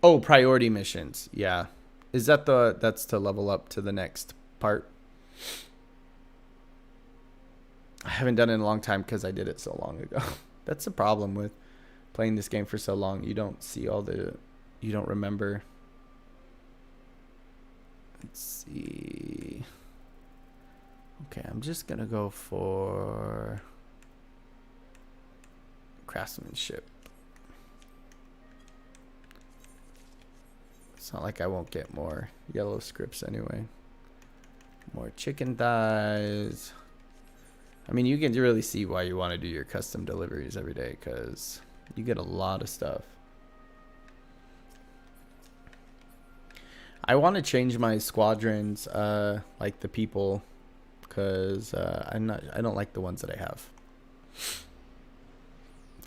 Oh, priority missions. Yeah. Is that that's to level up to the next part? I haven't done it in a long time because I did it so long ago. That's the problem with playing this game for so long. You don't see you don't remember. Let's see. Okay, I'm just going to go for craftsmanship. It's not like I won't get more yellow scripts anyway. More chicken thighs. I mean, you can really see why you want to do your custom deliveries every day, because you get a lot of stuff. I want to change my squadrons, like the people, because I don't like the ones that I have.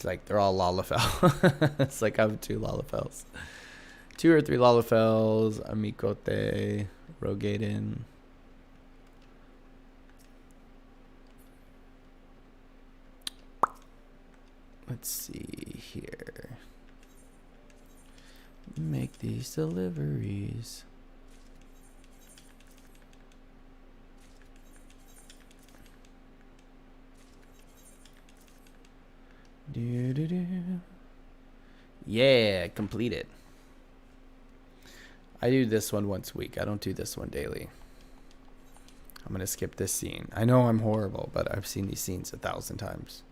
It's like they're all Lalafell. It's like I have 2 Lalafels. 2 or 3 Lalafels, Amicote, Rogaden. Let's see here. Make these deliveries. Yeah, completed. I do this one once a week. I don't do this one daily. I'm gonna skip this scene. I know I'm horrible, but I've seen these scenes 1,000 times.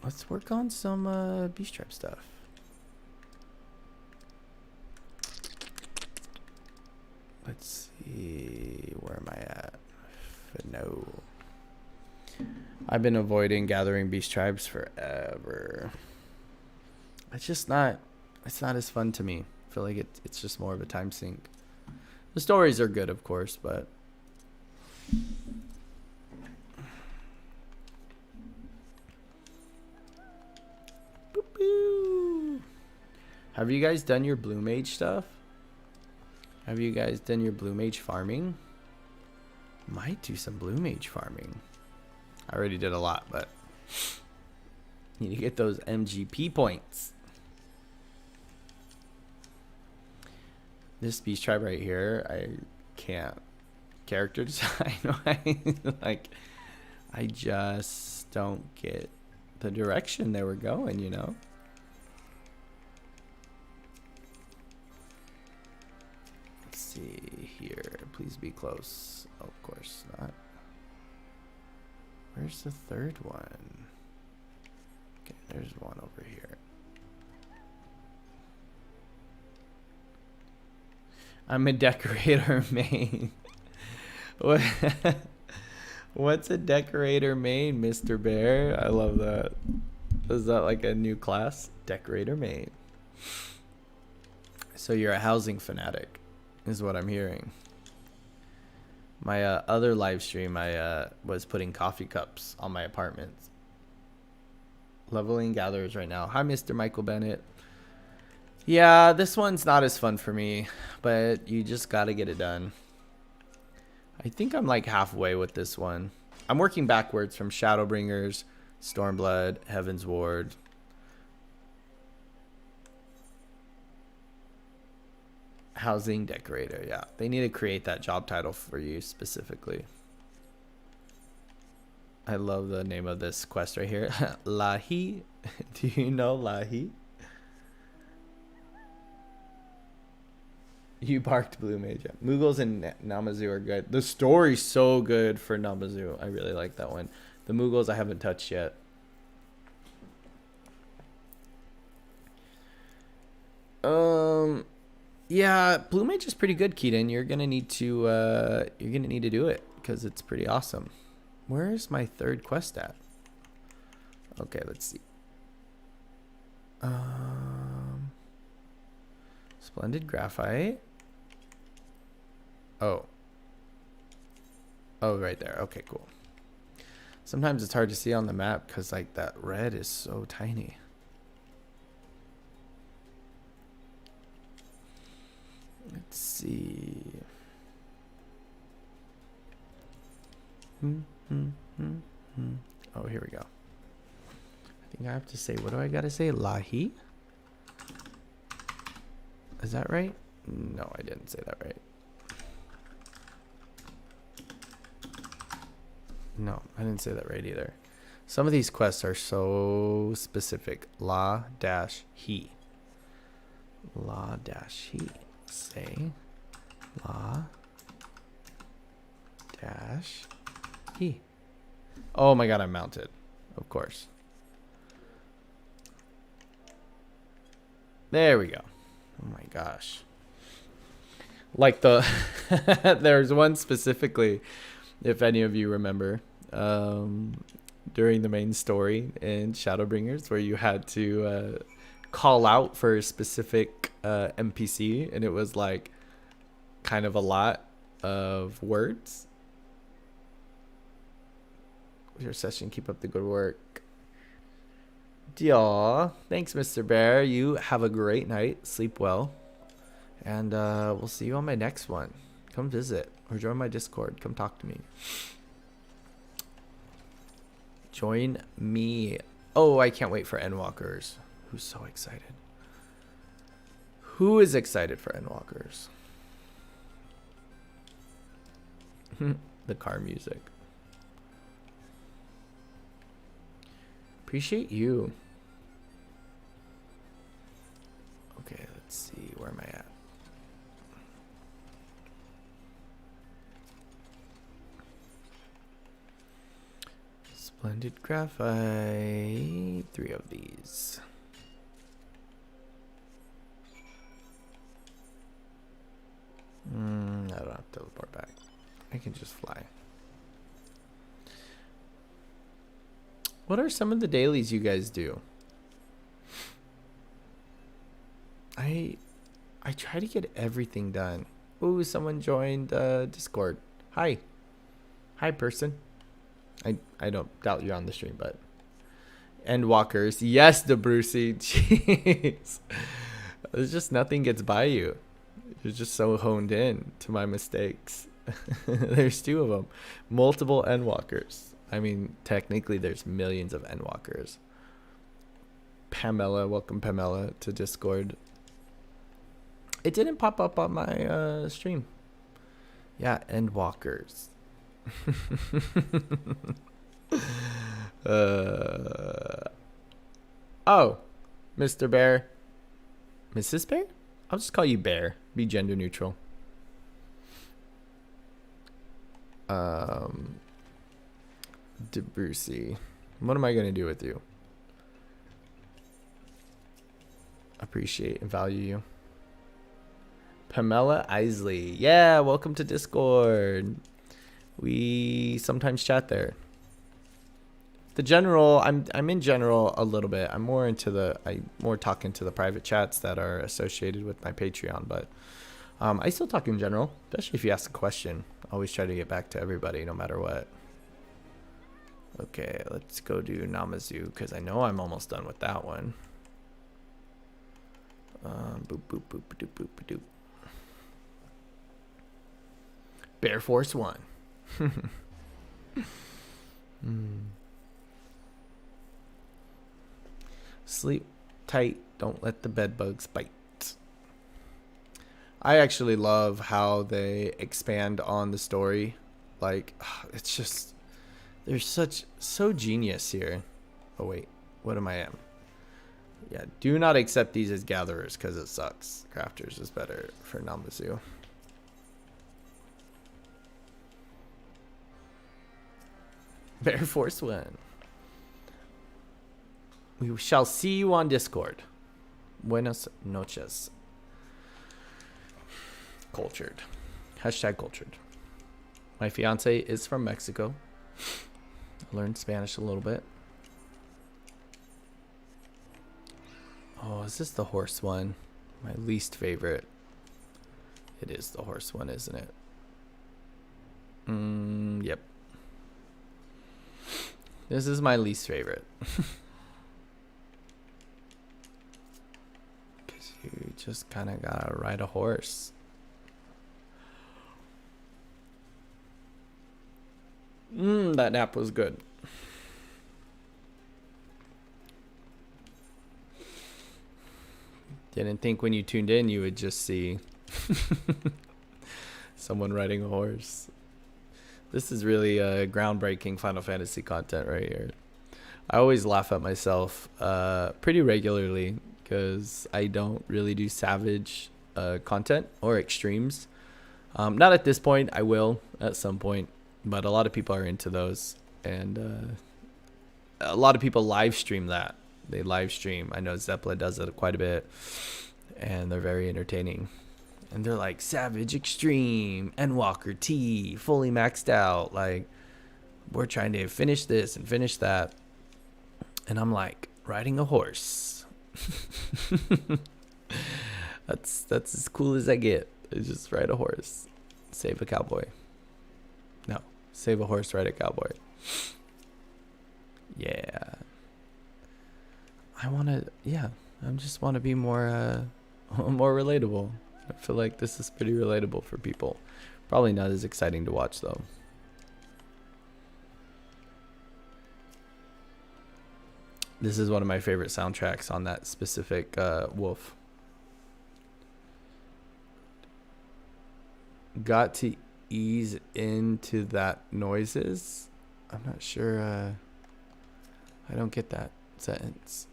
Let's work on some beast tribe stuff. Let's see, where am I at? No. I've been avoiding gathering beast tribes forever. It's not as fun to me. I feel like it's just more of a time sink. The stories are good, of course, but boop-boo. Have you guys done your blue mage stuff? Have you guys done your blue mage farming? Might do some blue mage farming. I already did a lot, but need to get those MGP points. This beast tribe right here, I can't character design. Like, I just don't get the direction they were going, you know? Let's see here. Please be close. Oh, of course not. Where's the third one? Okay, there's one over here. I'm a decorator main. What? What's a decorator main, Mr. Bear? I love that. Is that like a new class? Decorator main. So you're a housing fanatic, is what I'm hearing. My other live stream, I was putting coffee cups on my apartments. Leveling gatherers right now. Hi, Mr. Michael Bennett. Yeah, this one's not as fun for me, but you just gotta get it done. I think I'm like halfway with this one. I'm working backwards from Shadowbringers, Stormblood, Heaven's Ward. Housing decorator, yeah. They need to create that job title for you specifically. I love the name of this quest right here. Lahi. Do you know Lahi? You barked blue mage. Mughals and Namazu are good. The story's so good for Namazu. I really like that one. The Mughals I haven't touched yet. Yeah, blue mage is pretty good, Keaton. You're gonna need to do it because it's pretty awesome. Where's my third quest at? Okay, let's see. Splendid graphite. Oh, right there. Okay, cool. Sometimes it's hard to see on the map because like that red is so tiny. Let's see. Oh, here we go. I think I have to say, what do I gotta say? Lahi? Is that right? No, I didn't say that right. No, I didn't say that right either. Some of these quests are so specific. La-he. La-he. Say La-he. Oh my god, I'm mounted. Of course. There we go. Oh my gosh. Like the there's one specifically, if any of you remember, during the main story in Shadowbringers where you had to call out for a specific NPC, and it was like kind of a lot of words. Your session, keep up the good work. Aw, thanks, Mr. Bear. You have a great night. Sleep well. And we'll see you on my next one. Come visit or join my Discord. Come talk to me. Join me. Oh, I can't wait for Endwalkers. Who's so excited? Who is excited for Endwalkers? The car music. Appreciate you. Okay, let's see. Where am I at? Splendid graphite. 3 of these. I don't have to teleport back. I can just fly. What are some of the dailies you guys do? I try to get everything done. Ooh, someone joined Discord. Hi. Hi, person. I don't doubt you're on the stream, but Endwalkers. Yes, DeBrucey. Jeez. There's just nothing gets by you. You're just so honed in to my mistakes. There's 2 of them. Multiple Endwalkers. I mean, technically there's millions of Endwalkers. Pamela, welcome Pamela to Discord. It didn't pop up on my stream. Yeah, Endwalkers. Oh, Mr. Bear. Mrs. Bear? I'll just call you Bear. Be gender neutral. DeBrucey. What am I going to do with you? Appreciate and value you. Pamela Isley. Yeah, welcome to Discord. We sometimes chat there. The general, I'm in general a little bit. I'm more into more talking to the private chats that are associated with my Patreon, but I still talk in general, especially if you ask a question. I always try to get back to everybody no matter what. Okay, let's go do Namazu because I know I'm almost done with that one. Boop boop boop doop boop doop. Bear Force 1. Sleep tight. Don't let the bed bugs bite. I actually love how they expand on the story. Like, it's just, they're so genius here. Oh wait, what am I at? Yeah, do not accept these as gatherers because it sucks. Crafters is better for Namazu. Bear Force 1. We shall see you on Discord. Buenas noches. Cultured. Hashtag cultured. My fiance is from Mexico. I learned Spanish a little bit. Oh, is this the horse one? My least favorite. It is the horse one, isn't it? Yep. This is my least favorite. Because you just kind of gotta ride a horse. That nap was good. Didn't think when you tuned in you would just see someone riding a horse. This is really groundbreaking Final Fantasy content right here. I always laugh at myself pretty regularly because I don't really do savage content or extremes. Not at this point. I will at some point, but a lot of people are into those, and a lot of people live stream that. They live stream. I know Zeppela does it quite a bit, and they're very entertaining. And they're like, Savage Extreme, Endwalker T, fully maxed out. Like, we're trying to finish this and finish that. And I'm like, riding a horse. That's as cool as I get. It's just ride a horse. Save a cowboy. No, save a horse, ride a cowboy. Yeah. I want to, yeah, I just want to be more, more relatable. I feel like this is pretty relatable for people. Probably not as exciting to watch though. This is one of my favorite soundtracks on that specific wolf. Got to ease into that noises. I'm not sure. I don't get that sentence.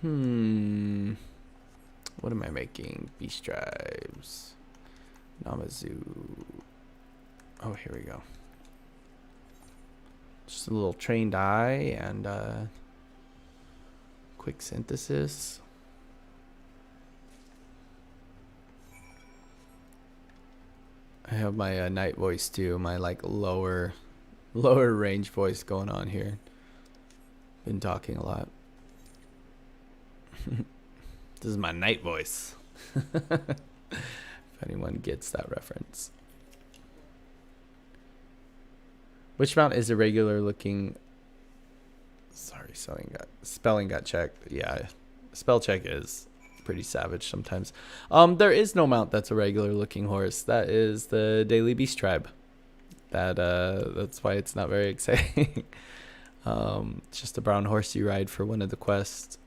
What am I making? Beast drives. Namazu. Oh, here we go. Just a little trained eye and quick synthesis. I have my night voice too, my like lower range voice going on here. Been talking a lot. This is my night voice. If anyone gets that reference. Which mount is irregular looking? Sorry, spelling got checked. Yeah, spell check is pretty savage sometimes. There is no mount that's a regular looking horse. That is the Daily Beast Tribe. That's why it's not very exciting. It's just a brown horse you ride for one of the quests.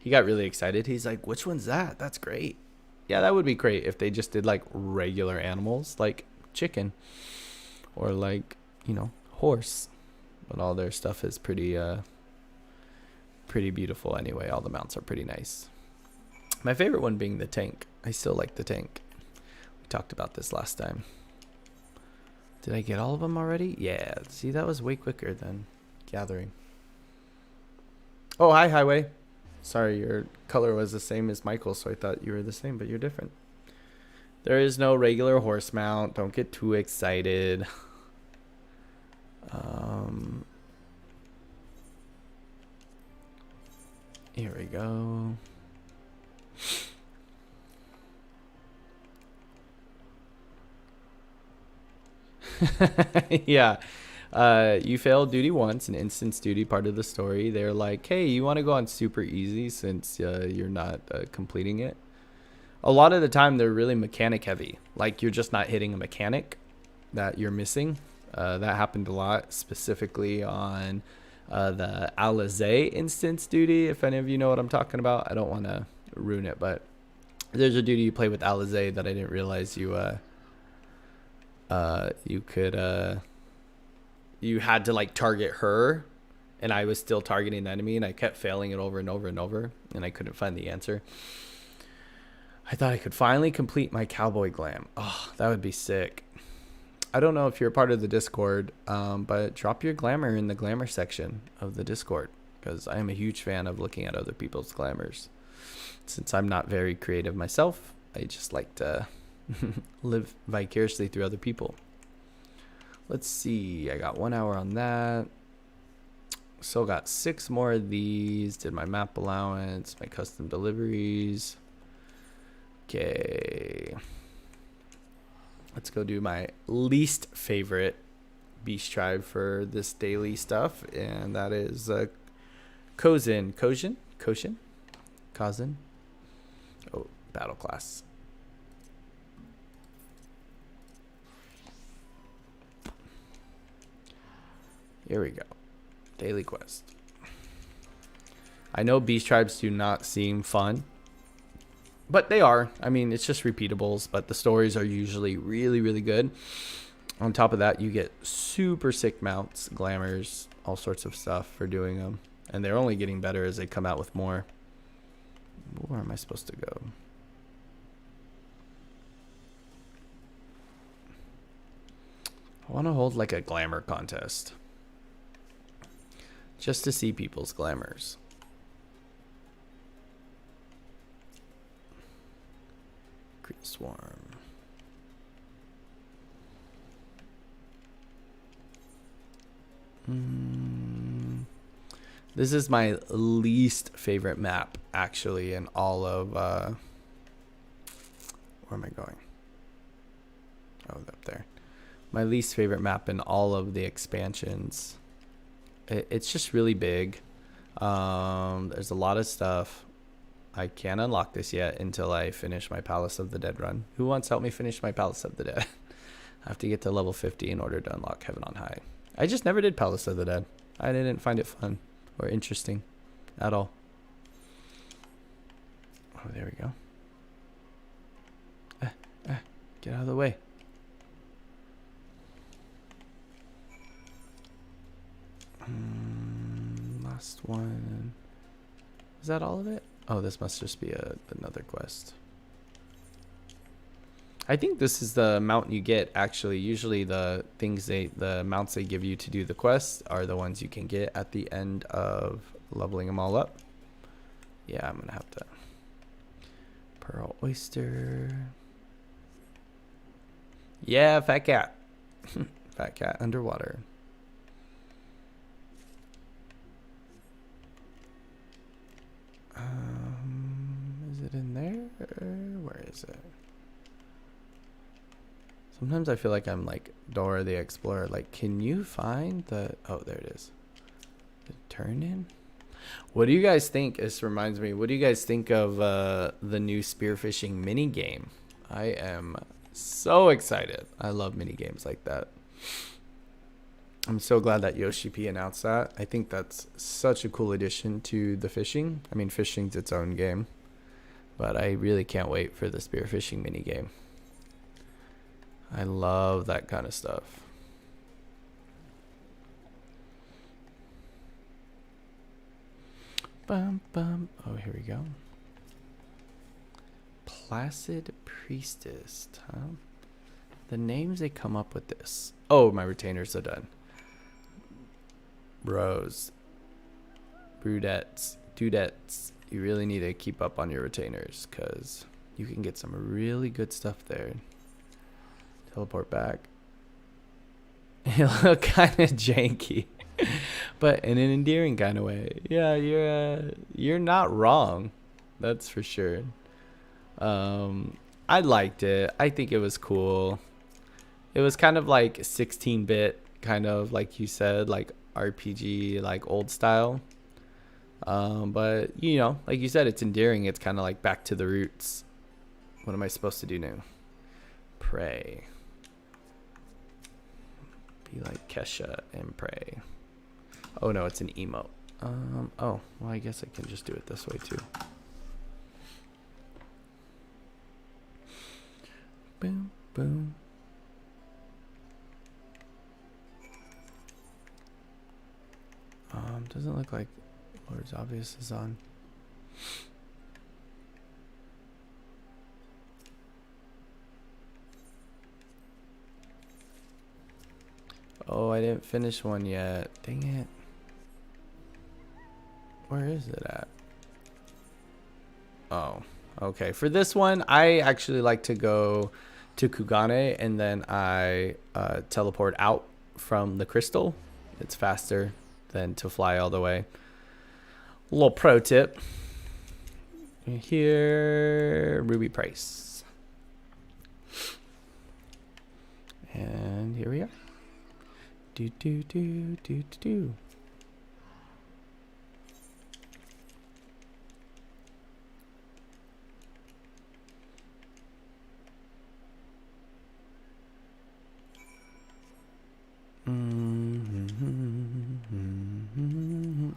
He got really excited. He's like, which one's that? That's great. Yeah, that would be great if they just did like regular animals like chicken or like, you know, horse. But all their stuff is pretty beautiful anyway. All the mounts are pretty nice. My favorite one being the tank. I still like the tank. We talked about this last time. Did I get all of them already? Yeah. See, that was way quicker than gathering. Oh, hi, Highway. Sorry, your color was the same as Michael, so I thought you were the same, but you're different. There is no regular horse mount. Don't get too excited. Here we go. Yeah. You failed duty once, an instance duty part of the story. They're like, hey, you want to go on super easy since you're not completing it. A lot of the time they're really mechanic heavy, like you're just not hitting a mechanic that you're missing. That happened a lot, specifically on the Allowance instance duty. If any of you know what I'm talking about, I don't want to ruin it, but there's a duty you play with Allowance that I didn't realize you could you had to like target her, and I was still targeting the enemy, and I kept failing it over and over and over, and I couldn't find the answer. I thought I could finally complete my cowboy glam. Oh, that would be sick. I don't know if you're a part of the Discord, but drop your glamour in the glamour section of the Discord, because I am a huge fan of looking at other people's glamours. Since I'm not very creative myself, I just like to live vicariously through other people. Let's see. I got 1 hour on that. So got 6 more of these. Did my map allowance, my custom deliveries. Okay. Let's go do my least favorite beast tribe for this daily stuff, and that is Kozin. Oh, battle class. Here we go. Daily quest. I know beast tribes do not seem fun, but they are. I mean, it's just repeatables, but the stories are usually really, really good. On top of that, you get super sick mounts, glamours, all sorts of stuff for doing them. And they're only getting better as they come out with more. Where am I supposed to go? I want to hold like a glamour contest, just to see people's glamours. Creep Swarm. This is my least favorite map, actually, in all of... where am I going? Oh, up there. my least favorite map in all of the expansions. It's just really big. There's a lot of stuff. I can't unlock this yet until I finish my Palace of the Dead run. Who wants to help me finish my Palace of the Dead? I have to get to level 50 in order to unlock Heaven on High. I just never did Palace of the Dead. I didn't find it fun or interesting at all. Oh, there we go. Get out of the way. Last one. Is that all of it? Oh, this must just be another quest. I think this is the mount you get, actually. Usually the mounts they give you to do the quest are the ones you can get at the end of leveling them all up. Yeah, I'm gonna have to. Pearl Oyster. Yeah, fat cat. Fat cat underwater. Is it in there? Where is it? Sometimes I feel like I'm like Dora the Explorer. Like, can you find the... Oh, there it is. The turn-in? What do you guys think? This reminds me. What do you guys think of the new spearfishing mini game? I am so excited. I love mini games like that. I'm so glad that Yoshi P announced that. I think that's such a cool addition to the fishing. I mean, fishing's its own game, but I really can't wait for the spearfishing mini game. I love that kind of stuff. Bum, bum. Oh, here we go. Placid Priestess, huh? The names they come up with this. Oh, my retainers are done. Bros. Brudettes. Dudettes. You really need to keep up on your retainers because you can get some really good stuff there. Teleport back. You look kind of janky, but in an endearing kind of way. Yeah, you're not wrong. That's for sure. I liked it. I think it was cool. It was kind of like 16-bit, kind of like you said, like RPG, like old style. But you know, like you said, it's endearing. It's kind of like back to the roots. What am I supposed to do now? Pray. Be like Kesha and pray. Oh no, it's an emote. Oh, well, I guess I can just do it this way too. Boom, boom. Doesn't look like Lord's Obvious is on. Oh, I didn't finish one yet. Dang it. Where is it at? Oh, okay. For this one, I actually like to go to Kugane and then I teleport out from the crystal. It's faster than to fly all the way. A little pro tip. Here, Ruby Price. And here we are. Do do do do do do.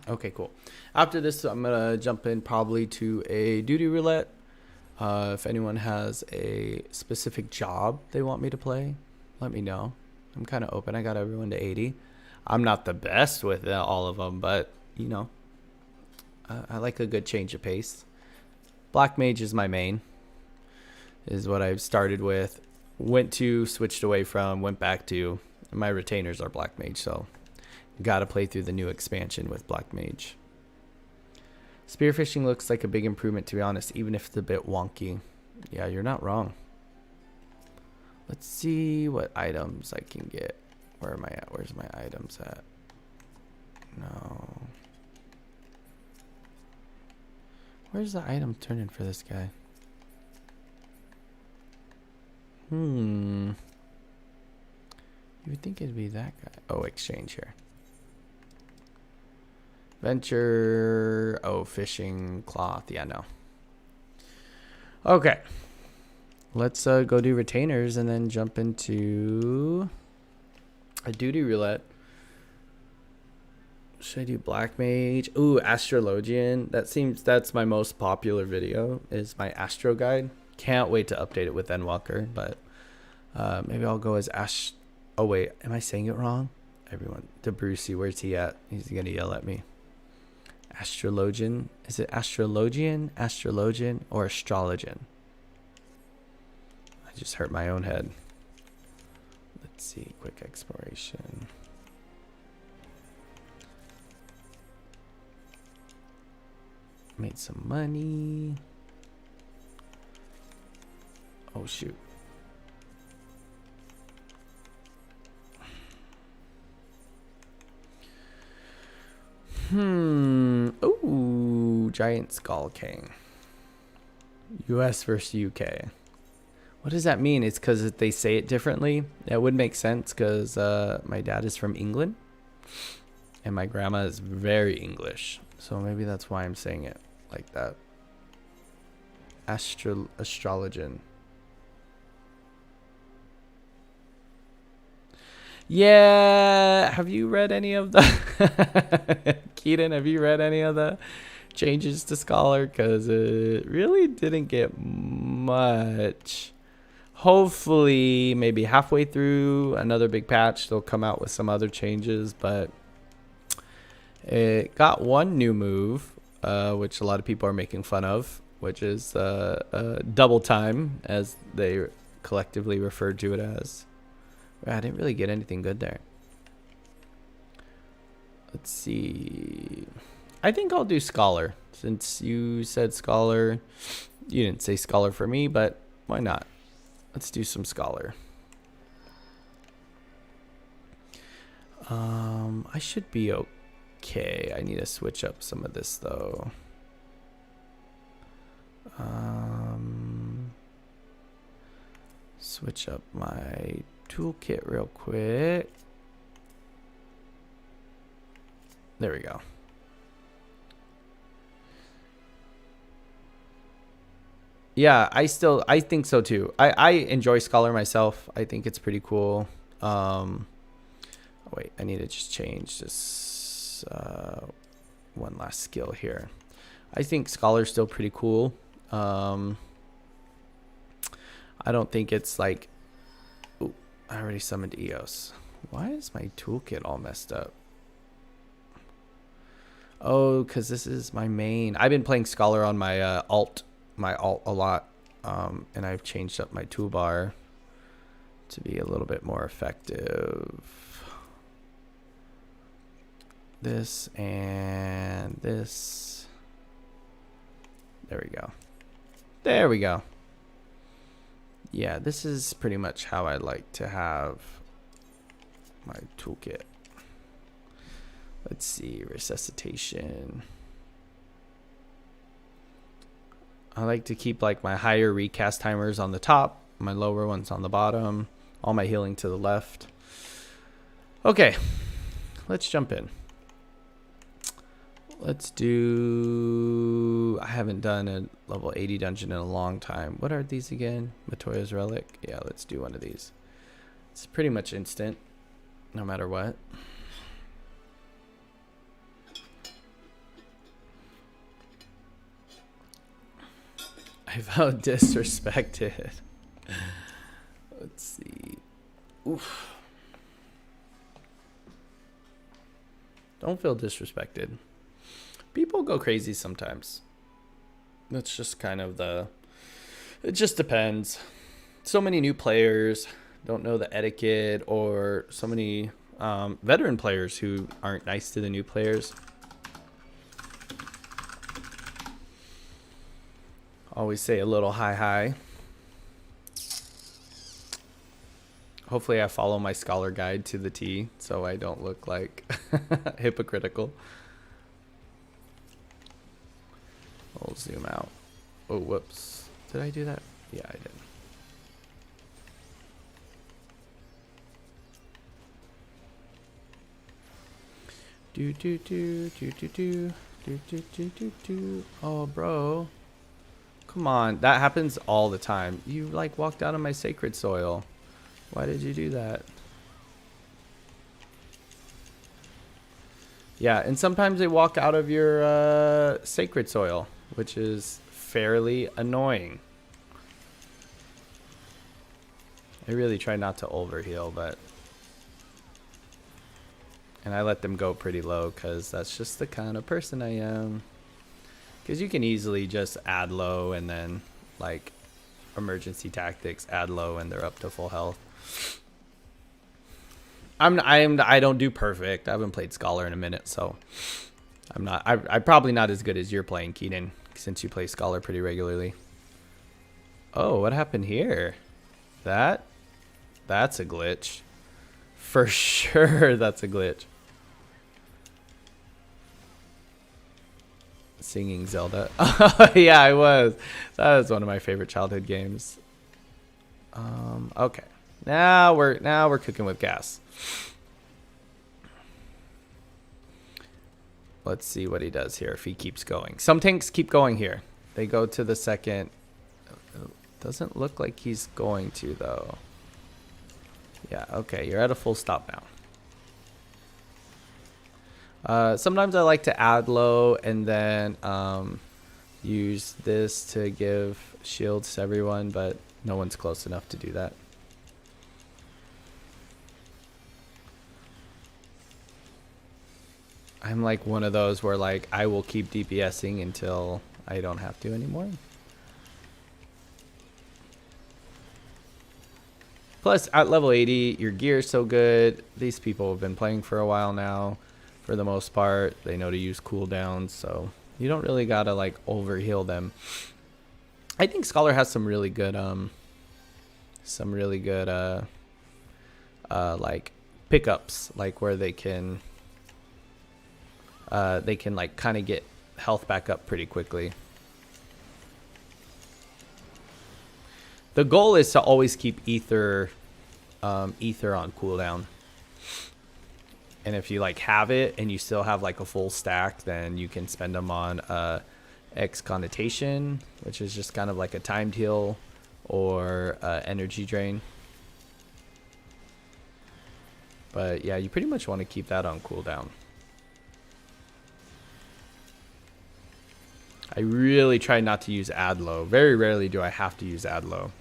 Okay, cool. After this, I'm gonna jump in probably to a duty roulette. If anyone has a specific job they want me to play, let me know. I'm kind of open. I got everyone to 80. I'm not the best with all of them, but you know, I like a good change of pace. Black Mage is my main. Is what I've started with. Went to, switched away from, went back to. My retainers are Black Mage, so gotta play through the new expansion with Black Mage. Spearfishing looks like a big improvement, to be honest, even if it's a bit wonky. Yeah, you're not wrong. Let's see what items I can get. Where am I at? Where's my items at? No. Where's the item turning for this guy? You would think it'd be that guy. Oh, exchange here. Venture. Oh, fishing cloth. Yeah, no. Okay. Let's go do retainers and then jump into a duty roulette. Should I do Black Mage? Ooh, Astrologian. That's my most popular video, is my Astro guide. Can't wait to update it with Endwalker, but maybe I'll go as oh wait, am I saying it wrong? Everyone, DeBrucey, where's he at? He's gonna yell at me. Astrologian. Is it Astrologian, Astrologian, or Astrologian? I just hurt my own head. Let's see, quick exploration. Made some money. Oh shoot. Ooh, Giant Skull King. US versus UK. What does that mean? It's because they say it differently. That would make sense because my dad is from England and my grandma is very English. So maybe that's why I'm saying it like that. Astrologian. Yeah, have you read any of the Keaton, have you read any of the changes to Scholar? Because it really didn't get much. Hopefully maybe halfway through another big patch they'll come out with some other changes, but it got one new move, which a lot of people are making fun of, which is double time, as they collectively referred to it as. I didn't really get anything good there. Let's see. I think I'll do Scholar. Since you said Scholar, you didn't say Scholar for me, but why not? Let's do some Scholar. I should be okay. I need to switch up some of this though. Switch up my toolkit real quick. There we go. Yeah, I think so too. I enjoy Scholar myself. I think it's pretty cool. Oh wait, I need to just change this one last skill here. I think Scholar's still pretty cool. I don't think it's like, ooh, I already summoned Eos. Why is my toolkit all messed up? Oh, because this is my main. I've been playing Scholar on my alt a lot, and I've changed up my toolbar to be a little bit more effective. This and this. There we go. There we go. Yeah, this is pretty much how I like to have my toolkit. Let's see, resuscitation. I like to keep like my higher recast timers on the top, my lower ones on the bottom, all my healing to the left. Okay, let's jump in. Let's do, I haven't done a level 80 dungeon in a long time. What are these again? Latoya's Relic? Yeah, let's do one of these. It's pretty much instant, no matter what. I felt disrespected. Let's see. Oof. Don't feel disrespected. People go crazy sometimes. That's just kind of it just depends. So many new players don't know the etiquette, or so many veteran players who aren't nice to the new players. Always say a little hi. Hopefully I follow my Scholar guide to the T so I don't look like hypocritical. I'll zoom out. Oh, whoops. Did I do that? Yeah, I did. Do do do do do do do do do do do. Oh, bro. Come on, that happens all the time. You like walked out of my sacred soil. Why did you do that? Yeah, and sometimes they walk out of your sacred soil, which is fairly annoying. I really try not to overheal, but... And I let them go pretty low because that's just the kind of person I am. Because you can easily just add low and then, like, emergency tactics, add low and they're up to full health. I don't do perfect. I haven't played Scholar in a minute, so I'm probably not as good as you're playing, Keaton, since you play Scholar pretty regularly. Oh, what happened here? That's a glitch. For sure, that's a glitch. Singing Zelda. Oh, yeah, I was. That was one of my favorite childhood games. Okay. Now we're cooking with gas. Let's see what he does here if he keeps going. Some tanks keep going here. They go to the second. Doesn't look like he's going to though. Yeah, okay, you're at a full stop now. Sometimes I like to add low and then use this to give shields to everyone, but no one's close enough to do that. I'm like one of those where like I will keep DPSing until I don't have to anymore. Plus, at level 80, your gear is so good. These people have been playing for a while now. For the most part, they know to use cooldowns, so you don't really gotta like overheal them. I think Scholar has some really good like pickups, like where they can like kind of get health back up pretty quickly. The goal is to always keep ether on cooldown. And if you like have it and you still have like a full stack, then you can spend them on X connotation, which is just kind of like a timed heal, or energy drain. But yeah, you pretty much want to keep that on cooldown. I really try not to use add low. Very rarely do I have to use add low.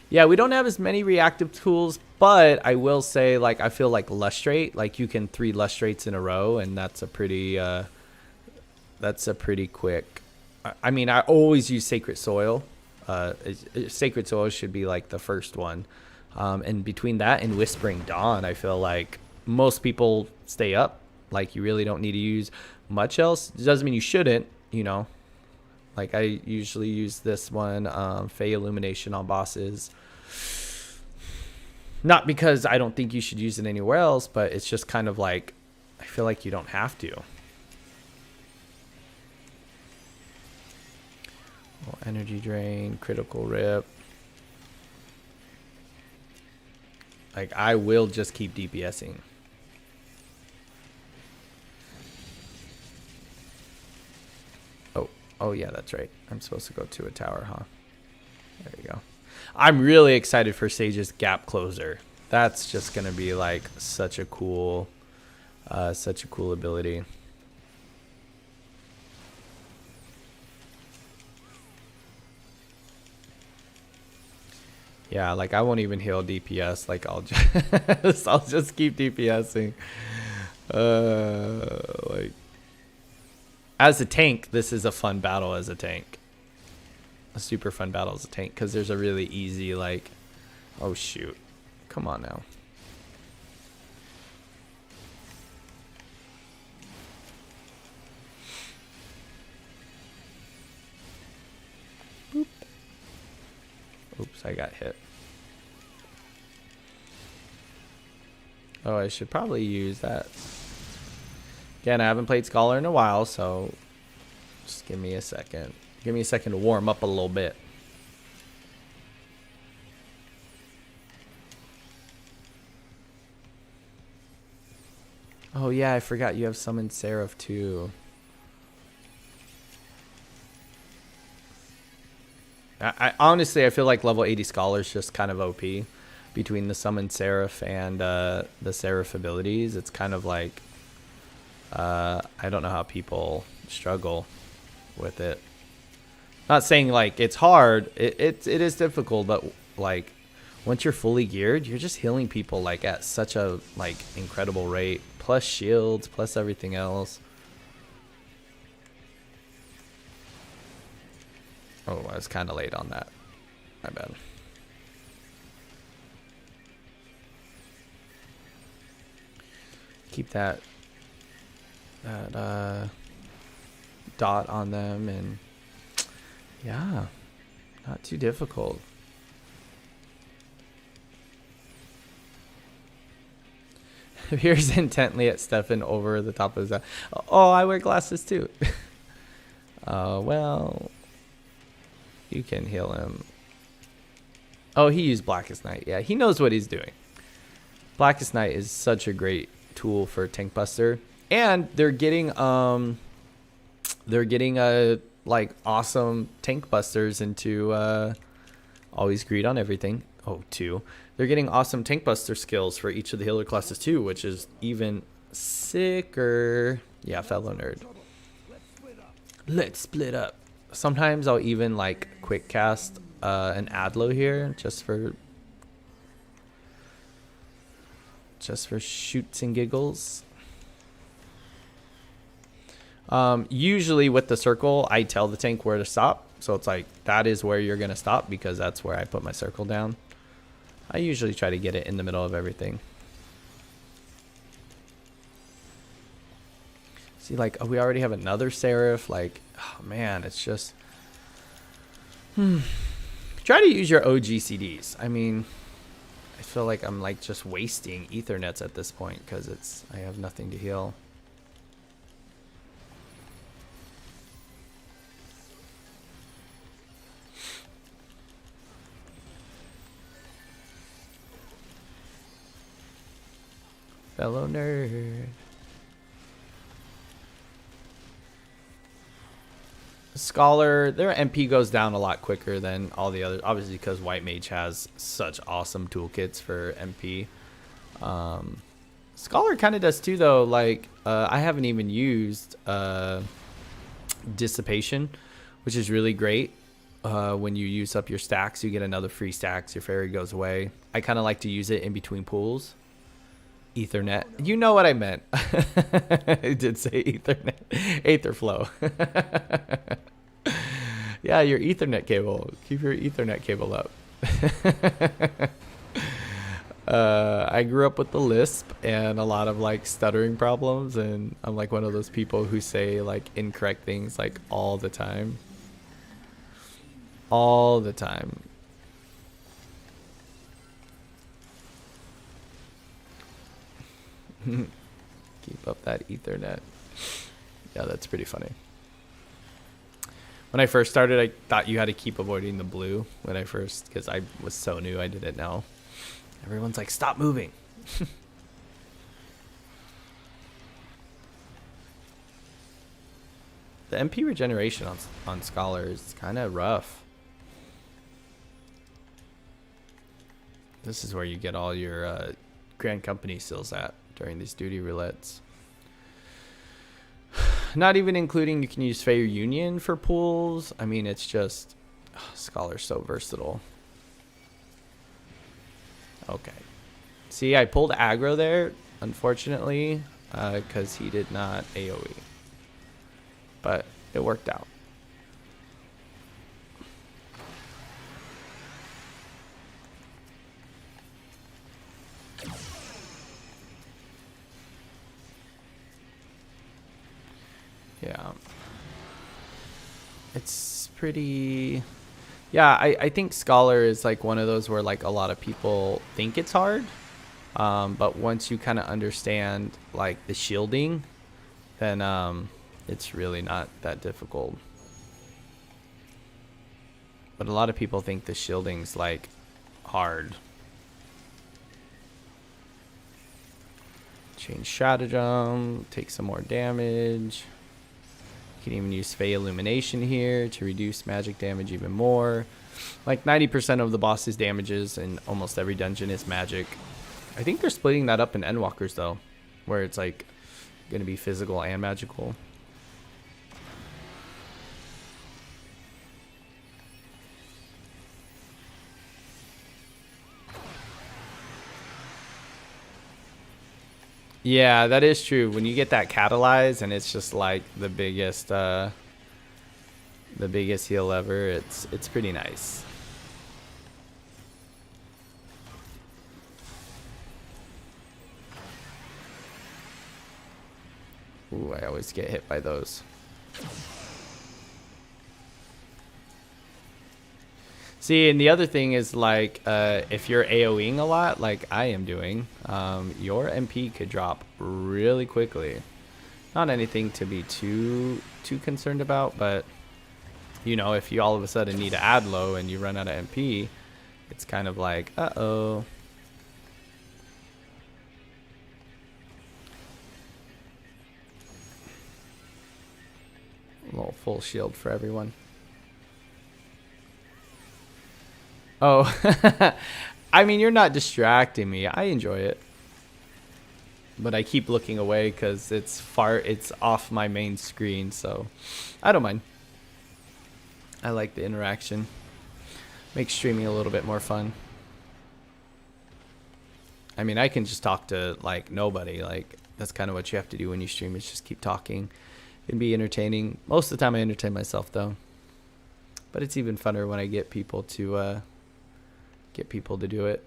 Yeah, we don't have as many reactive tools, but I will say, like, I feel like lustrate, like you can 3 lustrates in a row, and that's a pretty quick. I mean, I always use Sacred Soil. Sacred Soil should be like the first one, and between that and Whispering Dawn, I feel like most people stay up. Like, you really don't need to use much else. It doesn't mean you shouldn't, you know. Like, I usually use this one, Fey Illumination on bosses. Not because I don't think you should use it anywhere else, but it's just kind of like, I feel like you don't have to. Oh, energy drain, critical rip. Like, I will just keep DPSing. Oh, yeah, that's right. I'm supposed to go to a tower, huh? There you go. I'm really excited for Sage's Gap Closer. That's just going to be, like, such a cool ability. Yeah, like, I won't even heal DPS. Like, I'll just keep DPSing. Like... As a tank, this is a fun battle as a tank. A super fun battle as a tank, because there's a really easy, like... Oh, shoot. Come on now. Boop. Oops, I got hit. Oh, I should probably use that. Again, I haven't played Scholar in a while, so just give me a second. Give me a second to warm up a little bit. Oh yeah, I forgot you have summoned Seraph too. I honestly, I feel like level 80 Scholar's just kind of OP. Between the summoned Seraph and the Seraph abilities, it's kind of like I don't know how people struggle with it. Not saying like it's hard. It is difficult, but like once you're fully geared, you're just healing people like at such a like incredible rate. Plus shields, plus everything else. Oh, I was kind of late on that. My bad. Keep that dot on them, and yeah, not too difficult. Peers intently at Stefan over the top of his. Oh, I wear glasses too. Well, you can heal him. Oh, he used Blackest Night. Yeah, he knows what he's doing. Blackest Night is such a great tool for tank buster, and they're getting like awesome tank busters into always greed on everything. Oh, two. They're getting awesome tank buster skills for each of the healer classes too, which is even sicker. Yeah, fellow nerd. Let's split up. Sometimes I'll even like quick cast an Adlo here just for shoots and giggles. Usually with the circle, I tell the tank where to stop. So it's like, that is where you're going to stop because that's where I put my circle down. I usually try to get it in the middle of everything. See, like, oh, we already have another Seraph. Like, oh man, it's just... Try to use your OGCDs. I mean, I feel like I'm like just wasting Ethernets at this point because I have nothing to heal. Fellow nerd. Scholar, their MP goes down a lot quicker than all the others, obviously because White Mage has such awesome toolkits for MP. Scholar kind of does too, though. Like, I haven't even used Dissipation, which is really great. When you use up your stacks, you get another free stacks. Your fairy goes away. I kind of like to use it in between pools. Ethernet. You know what I meant. I did say Ethernet. Aetherflow. Yeah, your Ethernet cable. Keep your Ethernet cable up. I grew up with the Lisp and a lot of like stuttering problems, and I'm like one of those people who say like incorrect things like all the time. All the time. Keep up that Ethernet. Yeah, that's pretty funny. When I first started, I thought you had to keep avoiding the blue when I first, because I was so new, I didn't know. Everyone's like, stop moving. The MP regeneration on Scholar is kind of rough. This is where you get all your Grand Company seals at during these duty roulettes. Not even including you can use Fair Union for pools. I mean, it's just Scholar's so versatile. Okay. See, I pulled aggro there, unfortunately, because he did not AoE. But it worked out. Yeah. It's pretty... Yeah, I think Scholar is like one of those where like a lot of people think it's hard. But once you kind of understand like the shielding, then it's really not that difficult. But a lot of people think the shielding's like hard. Change stratagem, take some more damage. You can even use Fey Illumination here to reduce magic damage even more. Like 90% of the boss's damages in almost every dungeon is magic. I think they're splitting that up in Endwalkers though, where it's like going to be physical and magical. Yeah, that is true. When you get that catalyze and it's just like the biggest heal ever, it's pretty nice. Ooh, I always get hit by those. See, and the other thing is like if you're AoEing a lot, like I am doing, your MP could drop really quickly. Not anything to be too concerned about, but you know, if you all of a sudden need to add low and you run out of MP, it's kind of like, uh-oh. A little full shield for everyone. Oh, I mean, you're not distracting me. I enjoy it. But I keep looking away because it's off my main screen, so I don't mind. I like the interaction. Makes streaming a little bit more fun. I mean, I can just talk to like nobody. Like that's kind of what you have to do when you stream, is just keep talking. It can be entertaining. Most of the time I entertain myself though. But it's even funner when I get people to do it.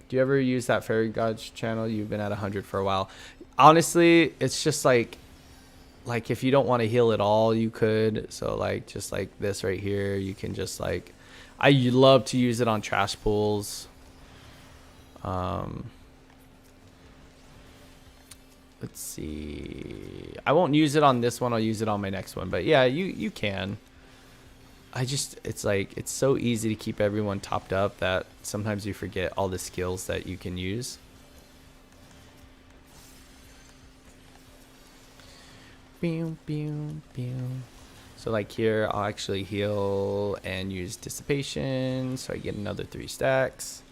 Do you ever use that Fairy Gods channel? You've been at 100 for a while. Honestly, it's just like if you don't want to heal at all, you could. So like just like this right here, you can just like, I love to use it on trash pools. Let's see. I won't use it on this one. I'll use it on my next one. But yeah, you can. It's like, it's so easy to keep everyone topped up that sometimes you forget all the skills that you can use. So like here, I'll actually heal and use Dissipation, so I get another 3 stacks.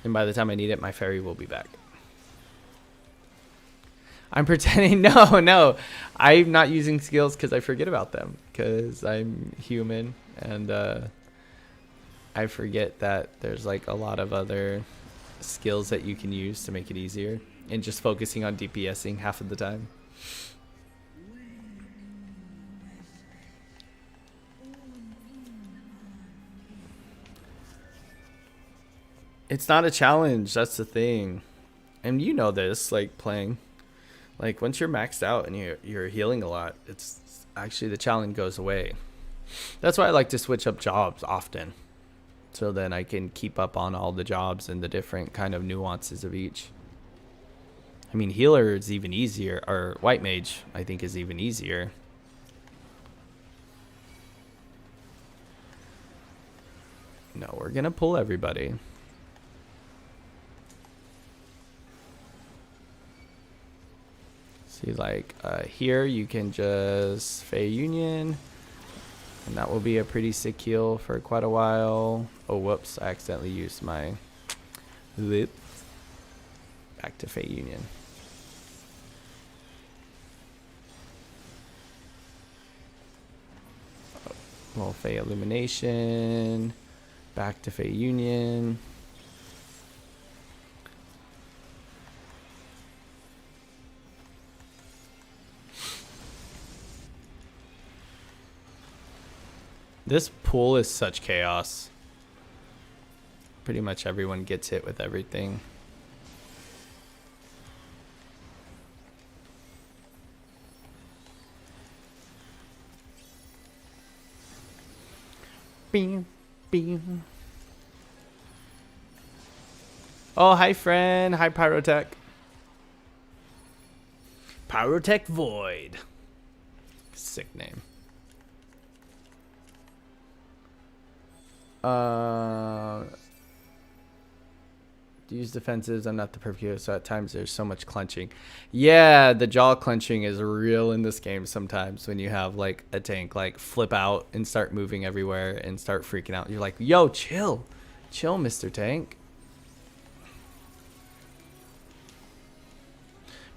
And by the time I need it, my fairy will be back. I'm pretending. No. I'm not using skills because I forget about them. Because I'm human. And I forget that there's like a lot of other skills that you can use to make it easier. And just focusing on DPSing half of the time. It's not a challenge. That's the thing. And you know this, like playing. Like once you're maxed out and you're healing a lot, it's actually the challenge goes away. That's why I like to switch up jobs often. So then I can keep up on all the jobs and the different kind of nuances of each. I mean, healer is even easier, or white mage I think is even easier. No, we're gonna pull everybody. See, like here you can just Fey Union, and that will be a pretty sick heal for quite a while. Oh, whoops, I accidentally used my lip. Back to Fey Union. Little Fey Illumination. Back to Fey Union. This pool is such chaos. Pretty much everyone gets hit with everything. Bing, bing. Oh, hi, friend. Hi, Pyrotech. Pyrotech Void. Sick name. use defensives. I'm not the perfect hero, so at times there's so much clenching. Yeah, the jaw clenching is real in this game sometimes when you have like a tank like flip out and start moving everywhere and start freaking out. You're like, yo, chill, Mr. Tank.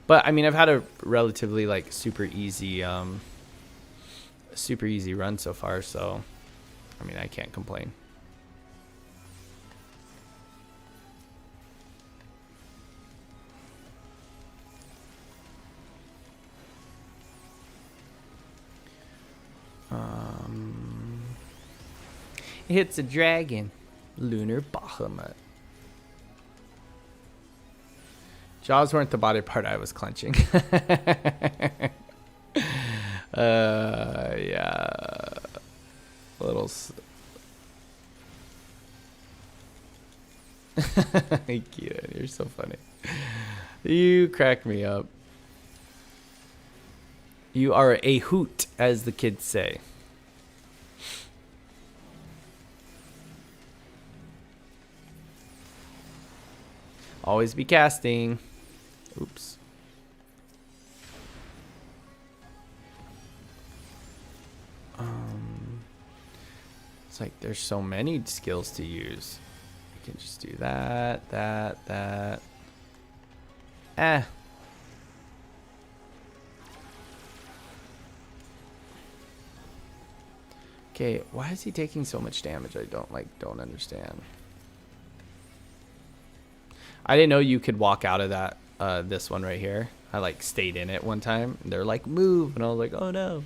But I mean, I've had a relatively like super easy run so far, so I mean, I can't complain. It's a dragon. Lunar Bahamut. Jaws weren't the body part I was clenching. Yeah. A little... Thank you. You're so funny. You crack me up. You are a hoot, as the kids say. Always be casting. Oops. It's like there's so many skills to use. You can just do that, that. Okay, why is he taking so much damage? I don't understand. I didn't know you could walk out of that this one right here. I like stayed in it one time and they're like move and I was like, oh no.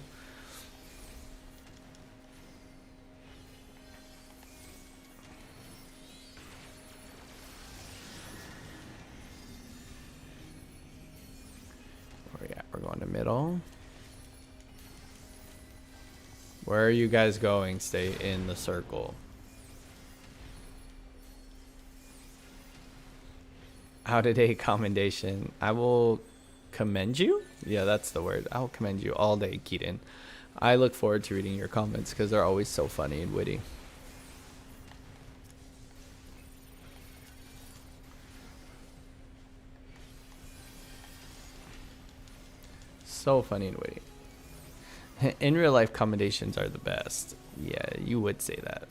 Where we at? We're going to middle. Where are you guys going? Stay in the circle. How did a commendation? I will commend you? Yeah, that's the word. I'll commend you all day, Keaton. I look forward to reading your comments because they're always so funny and witty. So funny and witty. In real life, commendations are the best. Yeah, you would say that.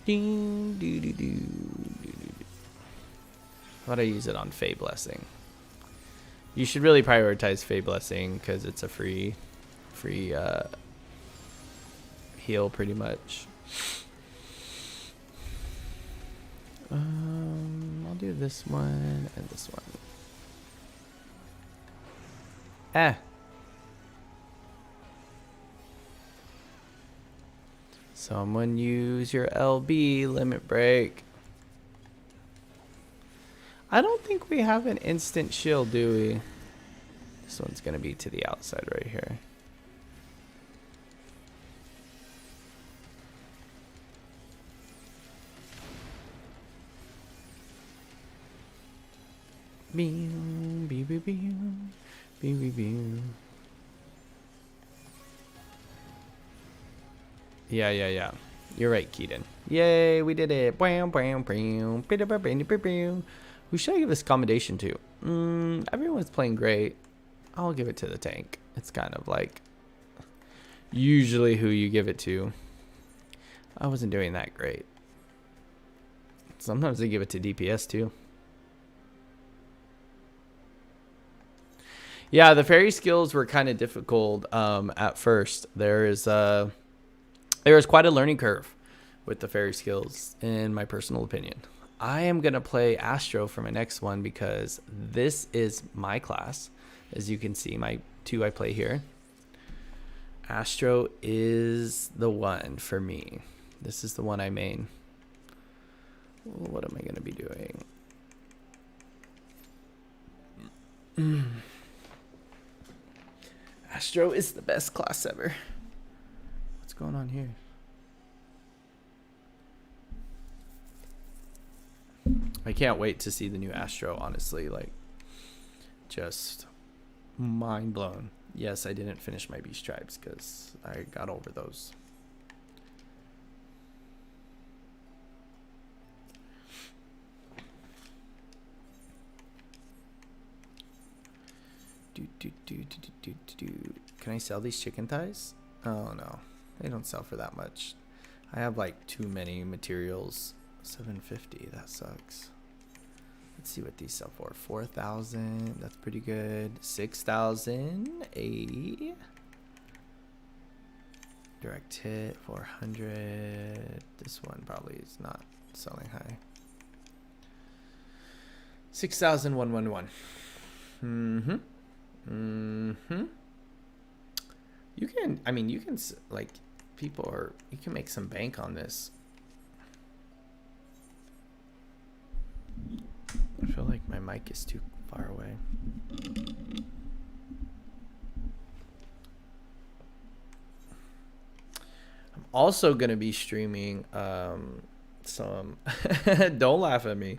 How would I use it on Fey Blessing? You should really prioritize Fey Blessing because it's a free heal pretty much. I'll do this one and this one. Someone use your LB limit break. I don't think we have an instant shield, do we? This one's gonna be to the outside right here. Yeah. You're right, Keaton. Yay, we did it. Who should I give this commendation to? Everyone's playing great. I'll give it to the tank. It's kind of like usually who you give it to. I wasn't doing that great. Sometimes they give it to DPS too. Yeah, the fairy skills were kind of difficult at first. There is quite a learning curve with the fairy skills, in my personal opinion. I am going to play Astro for my next one because this is my class. As you can see, my two I play here. Astro is the one for me. This is the one I main. What am I going to be doing? Astro is the best class ever. What's going on here? I can't wait to see the new Astro, honestly. Like, just mind blown. Yes, I didn't finish my beast tribes because I got over those. Can I sell these chicken thighs? Oh no, they don't sell for that much. I have like too many materials. 750, that sucks. Let's see what these sell for. 4,000, that's pretty good. 6,000, a direct hit, 400. This one probably is not selling high. 6,111. You can, I mean, you can, like, people are, you can make some bank on this. I feel like my mic is too far away. I'm also going to be streaming some, don't laugh at me.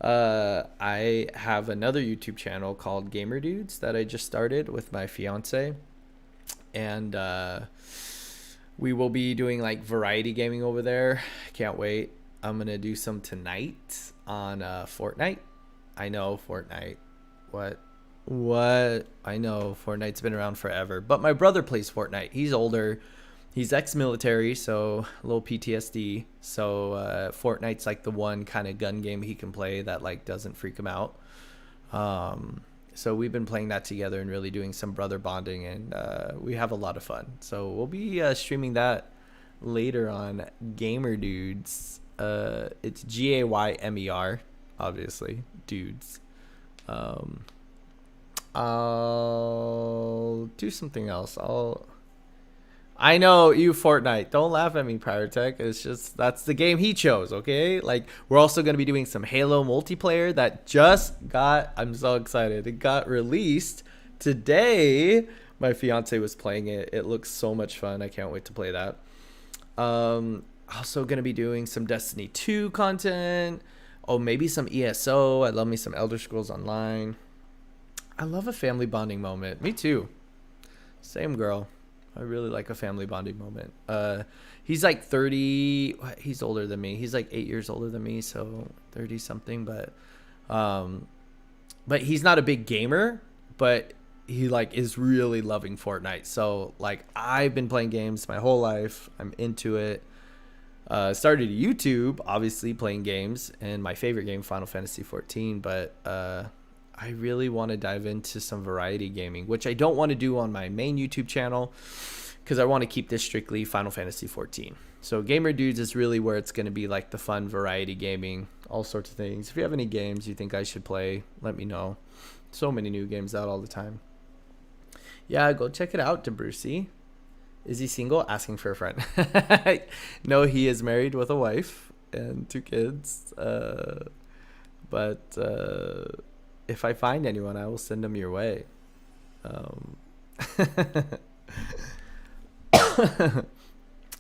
I have another YouTube channel called Gaymer Dudes that I just started with my fiance. And we will be doing like variety gaming over there. Can't wait. I'm going to do some tonight on Fortnite. I know Fortnite. What? I know Fortnite's been around forever. But my brother plays Fortnite. He's older. He's ex-military, so a little PTSD. So Fortnite's like the one kind of gun game he can play that like doesn't freak him out. So we've been playing that together and really doing some brother bonding, and we have a lot of fun. So we'll be streaming that later on Gaymer Dudes. It's Gaymer, obviously, dudes. I'll do something else. I know you Fortnite. Don't laugh at me, Pyrotech. It's just that's the game he chose, okay? Like we're also going to be doing some Halo multiplayer that just got, I'm so excited. It got released today. My fiance was playing it. It looks so much fun. I can't wait to play that. Also going to be doing some Destiny 2 content. Oh, maybe some ESO. I love me some Elder Scrolls Online. I love a family bonding moment. Me too. Same girl. I really like a family bonding moment. He's like 30. He's older than me. He's like 8 years older than me, so 30 something. But he's not a big gamer. But he like is really loving Fortnite. So like I've been playing games my whole life. I'm into it. Started YouTube, obviously playing games, and my favorite game, Final Fantasy 14. But I really want to dive into some variety gaming, which I don't want to do on my main YouTube channel because I want to keep this strictly Final Fantasy 14. So Gaymer Dudes is really where it's going to be like the fun variety gaming, all sorts of things. If you have any games you think I should play, let me know. So many new games out all the time. Yeah, go check it out, DeBrucey. Is he single? Asking for a friend. No, he is married with a wife and 2 kids. But if I find anyone, I will send them your way.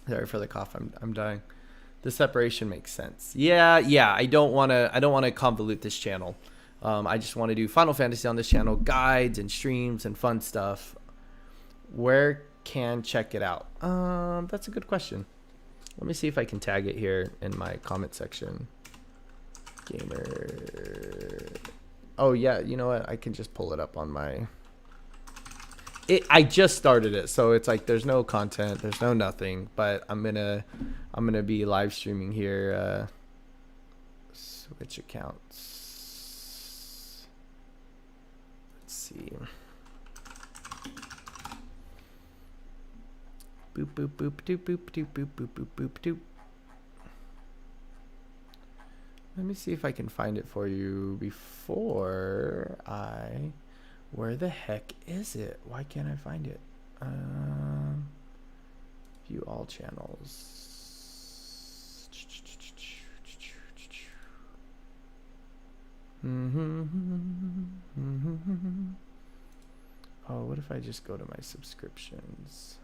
Sorry for the cough. I'm dying. The separation makes sense. Yeah. I don't want to convolute this channel. I just want to do Final Fantasy on this channel, guides and streams and fun stuff. Where can check it out? That's a good question. Let me see if I can tag it here in my comment section. Gaymer. Oh yeah, you know what? I can just pull it up on my. I just started it, so it's like there's no content, there's no nothing. But I'm gonna be live streaming here. Switch accounts. Let's see. Boop boop boop doop boop doop boop boop boop boop doop. Let me see if I can find it for you before I. Where the heck is it? Why can't I find it? View all channels. Oh, what if I just go to my subscriptions?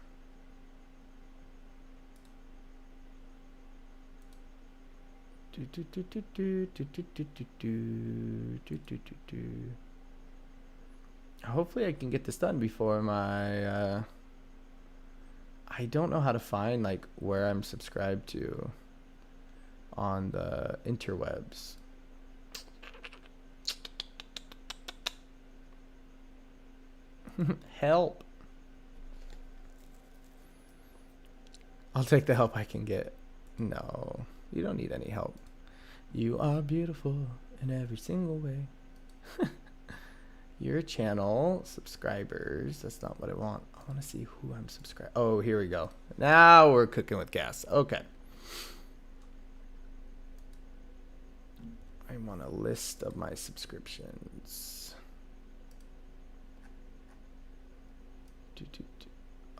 hopefully I can get this done before my I don't know how to find like where I'm subscribed to on the interwebs. Help. I'll take the help I can get. No, you don't need any help. You are beautiful in every single way. Your channel subscribers. That's not what I want. I want to see who I'm subscribed. Oh, here we go. Now we're cooking with gas. Okay. I want a list of my subscriptions.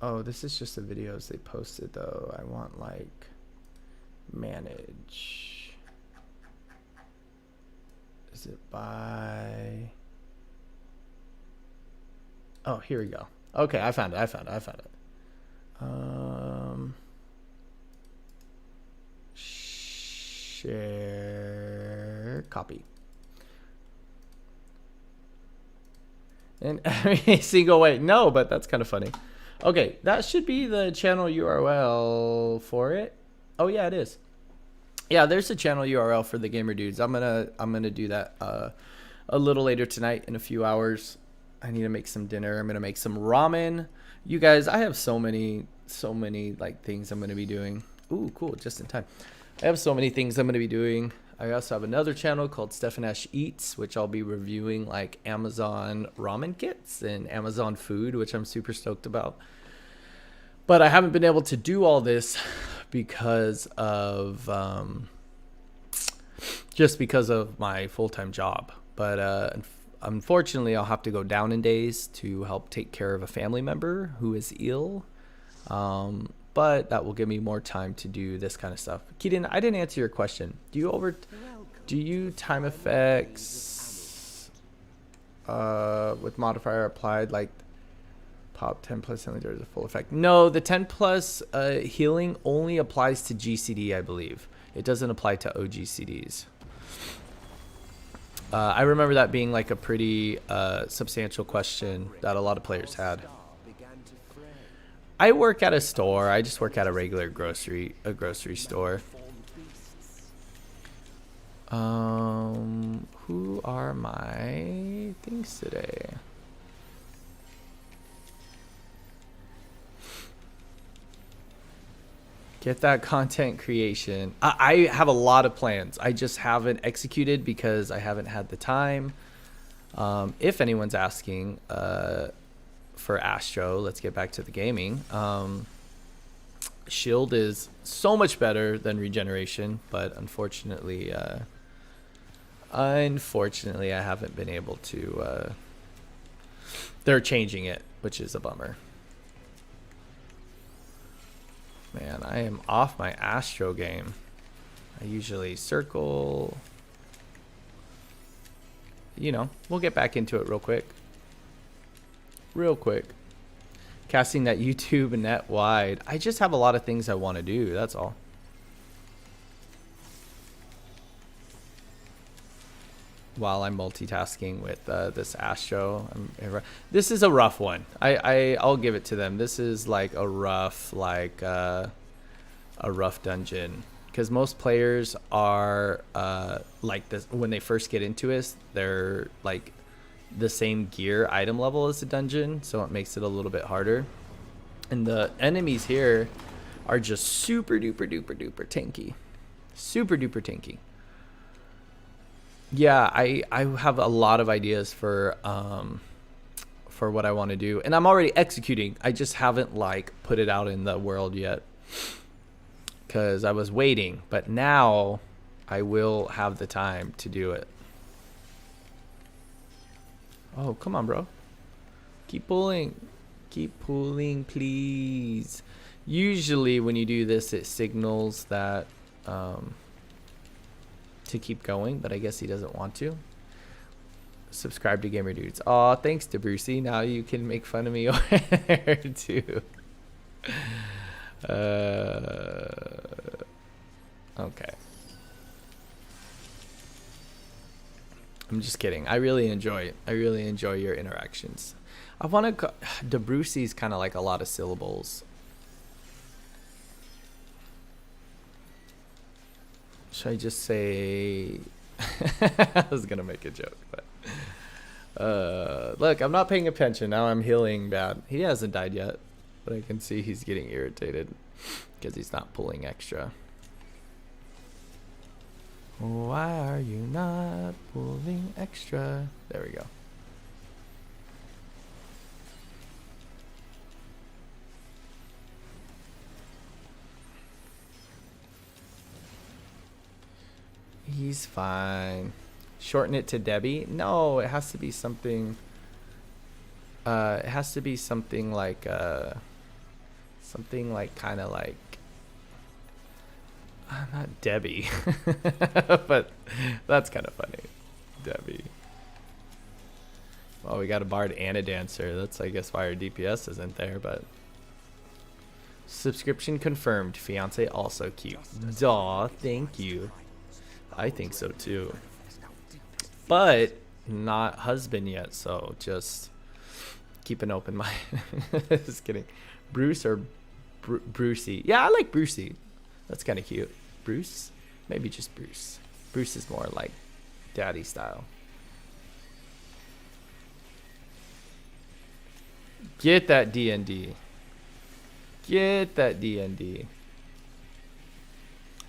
Oh, this is just the videos they posted though. I want like manage. Is it by? Oh, here we go. Okay, I found it. Share, copy. And every single way. No, but that's kind of funny. Okay, that should be the channel URL for it. Oh yeah, it is. Yeah, there's a channel URL for the Gaymer dudes. I'm gonna do that a little later tonight in a few hours. I need to make some dinner. I'm gonna make some ramen. You guys, I have so many like things I'm gonna be doing. Ooh, cool, just in time. I have so many things I'm gonna be doing. I also have another channel called Stefan Eats, which I'll be reviewing like Amazon ramen kits and Amazon food, which I'm super stoked about. But I haven't been able to do all this because of just because of my full-time job. But unfortunately, I'll have to go down in days to help take care of a family member who is ill. But that will give me more time to do this kind of stuff. Keaton, I didn't answer your question. Do you time effects with modifier applied like pop 10 plus healing there's a full effect? No, the 10 plus healing only applies to GCD, I believe. It doesn't apply to OGCDs. I remember that being like a pretty substantial question that a lot of players had. I work at a store. I just work at a regular grocery store. Who are my things today? Get that content creation. I have a lot of plans. I just haven't executed because I haven't had the time. If anyone's asking, for Astro, let's get back to the gaming. Shield is so much better than regeneration, but unfortunately I haven't been able to. They're changing it, which is a bummer. Man, I am off my Astro game. I usually circle. You know, we'll get back into it real quick. Casting that YouTube net wide. I just have a lot of things I want to do. That's all. While I'm multitasking with this Astro. This is a rough one. I'll give it to them. This is like a rough dungeon. Because most players are like this when they first get into it. They're like the same gear item level as the dungeon, so it makes it a little bit harder. And the enemies here are just super duper tanky. Yeah, I have a lot of ideas for what I want to do, and I'm already executing. I just haven't like put it out in the world yet because I was waiting, but now I will have the time to do it. Oh, come on, bro. Keep pulling, please. Usually when you do this, it signals that to keep going, but I guess he doesn't want to. Subscribe to Gaymer Dudes. Aw, thanks to Brucey. Now you can make fun of me over there too. Okay. I'm just kidding. I really enjoy your interactions. I want to DeBrucey is kind of like a lot of syllables. Should I just say I was gonna make a joke, but look, I'm not paying attention now. I'm healing bad. He hasn't died yet, but I can see he's getting irritated because he's not pulling extra. Why are you not pulling extra? There we go. He's fine. Shorten it to Debbie? No, it has to be something. It has to be something like kind of like not Debbie, but that's kind of funny. Debbie. Well, we got a bard and a dancer. That's, I guess, why our DPS isn't there, but subscription confirmed. Fiance also cute. Aw, thank you. I think so too, but not husband yet, so just keep an open mind. Just kidding. Bruce or Brucey? Yeah, I like Brucey. That's kind of cute. Bruce? Maybe just Bruce. Bruce is more like daddy style. Get that D&D. Get that D&D.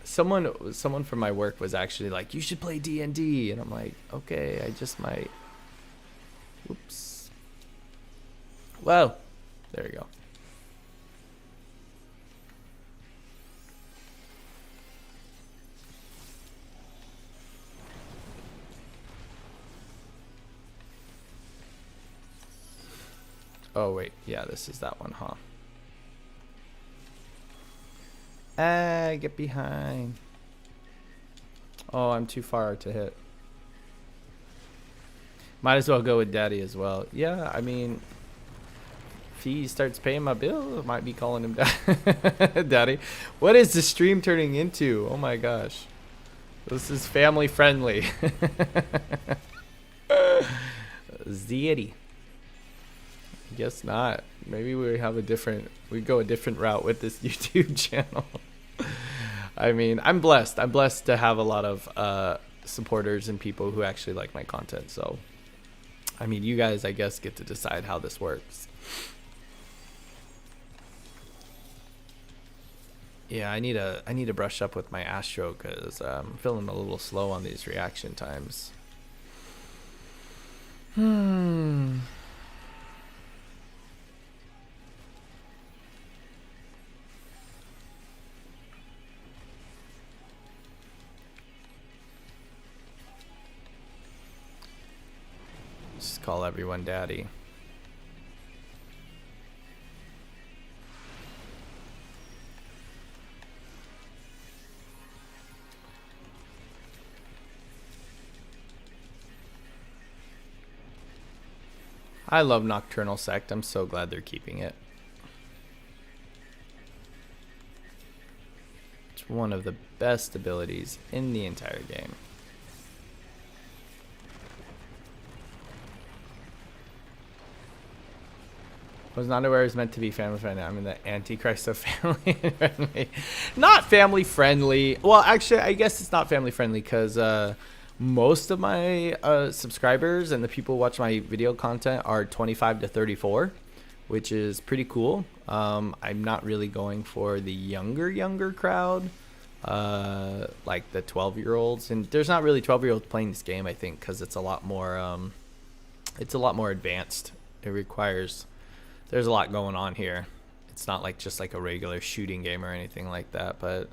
Someone from my work was actually like, you should play D&D, and I'm like, okay, I just might. Whoops. Well, there you go. Oh wait, yeah, this is that one, huh? Get behind. Oh, I'm too far to hit. Might as well go with daddy as well. Yeah, I mean, if he starts paying my bill, I might be calling him daddy. What is the stream turning into? Oh my gosh. This is family friendly. Zaddy. Guess not. Maybe we have we go a different route with this YouTube channel. I mean, I'm blessed. I'm blessed to have a lot of supporters and people who actually like my content. So, I mean, you guys, I guess, get to decide how this works. Yeah, I need to brush up with my Astro because I'm feeling a little slow on these reaction times. Just call everyone daddy. I love Nocturnal Sect. I'm so glad they're keeping it. It's one of the best abilities in the entire game. Was not aware it was meant to be family friendly. I'm in the Antichrist of family friendly. Not family friendly. Well, actually, I guess it's not family friendly because most of my subscribers and the people who watch my video content are 25 to 34, which is pretty cool. I'm not really going for the younger crowd, like the 12-year-olds. And there's not really 12-year-olds playing this game, I think, because it's a lot more advanced. It requires... There's a lot going on here. It's not like just like a regular shooting game or anything like that, but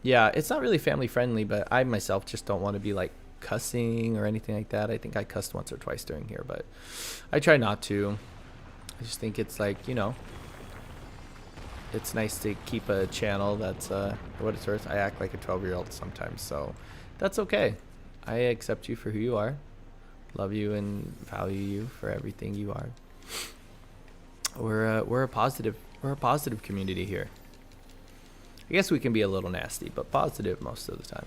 yeah, it's not really family friendly, but I myself just don't want to be like cussing or anything like that. I think I cussed once or twice during here, but I try not to. I just think it's like, you know, it's nice to keep a channel that's for what it's worth. I act like a 12-year-old sometimes, so that's okay. I accept you for who you are. Love you and value you for everything you are. We're a positive community here. I guess we can be a little nasty, but positive most of the time.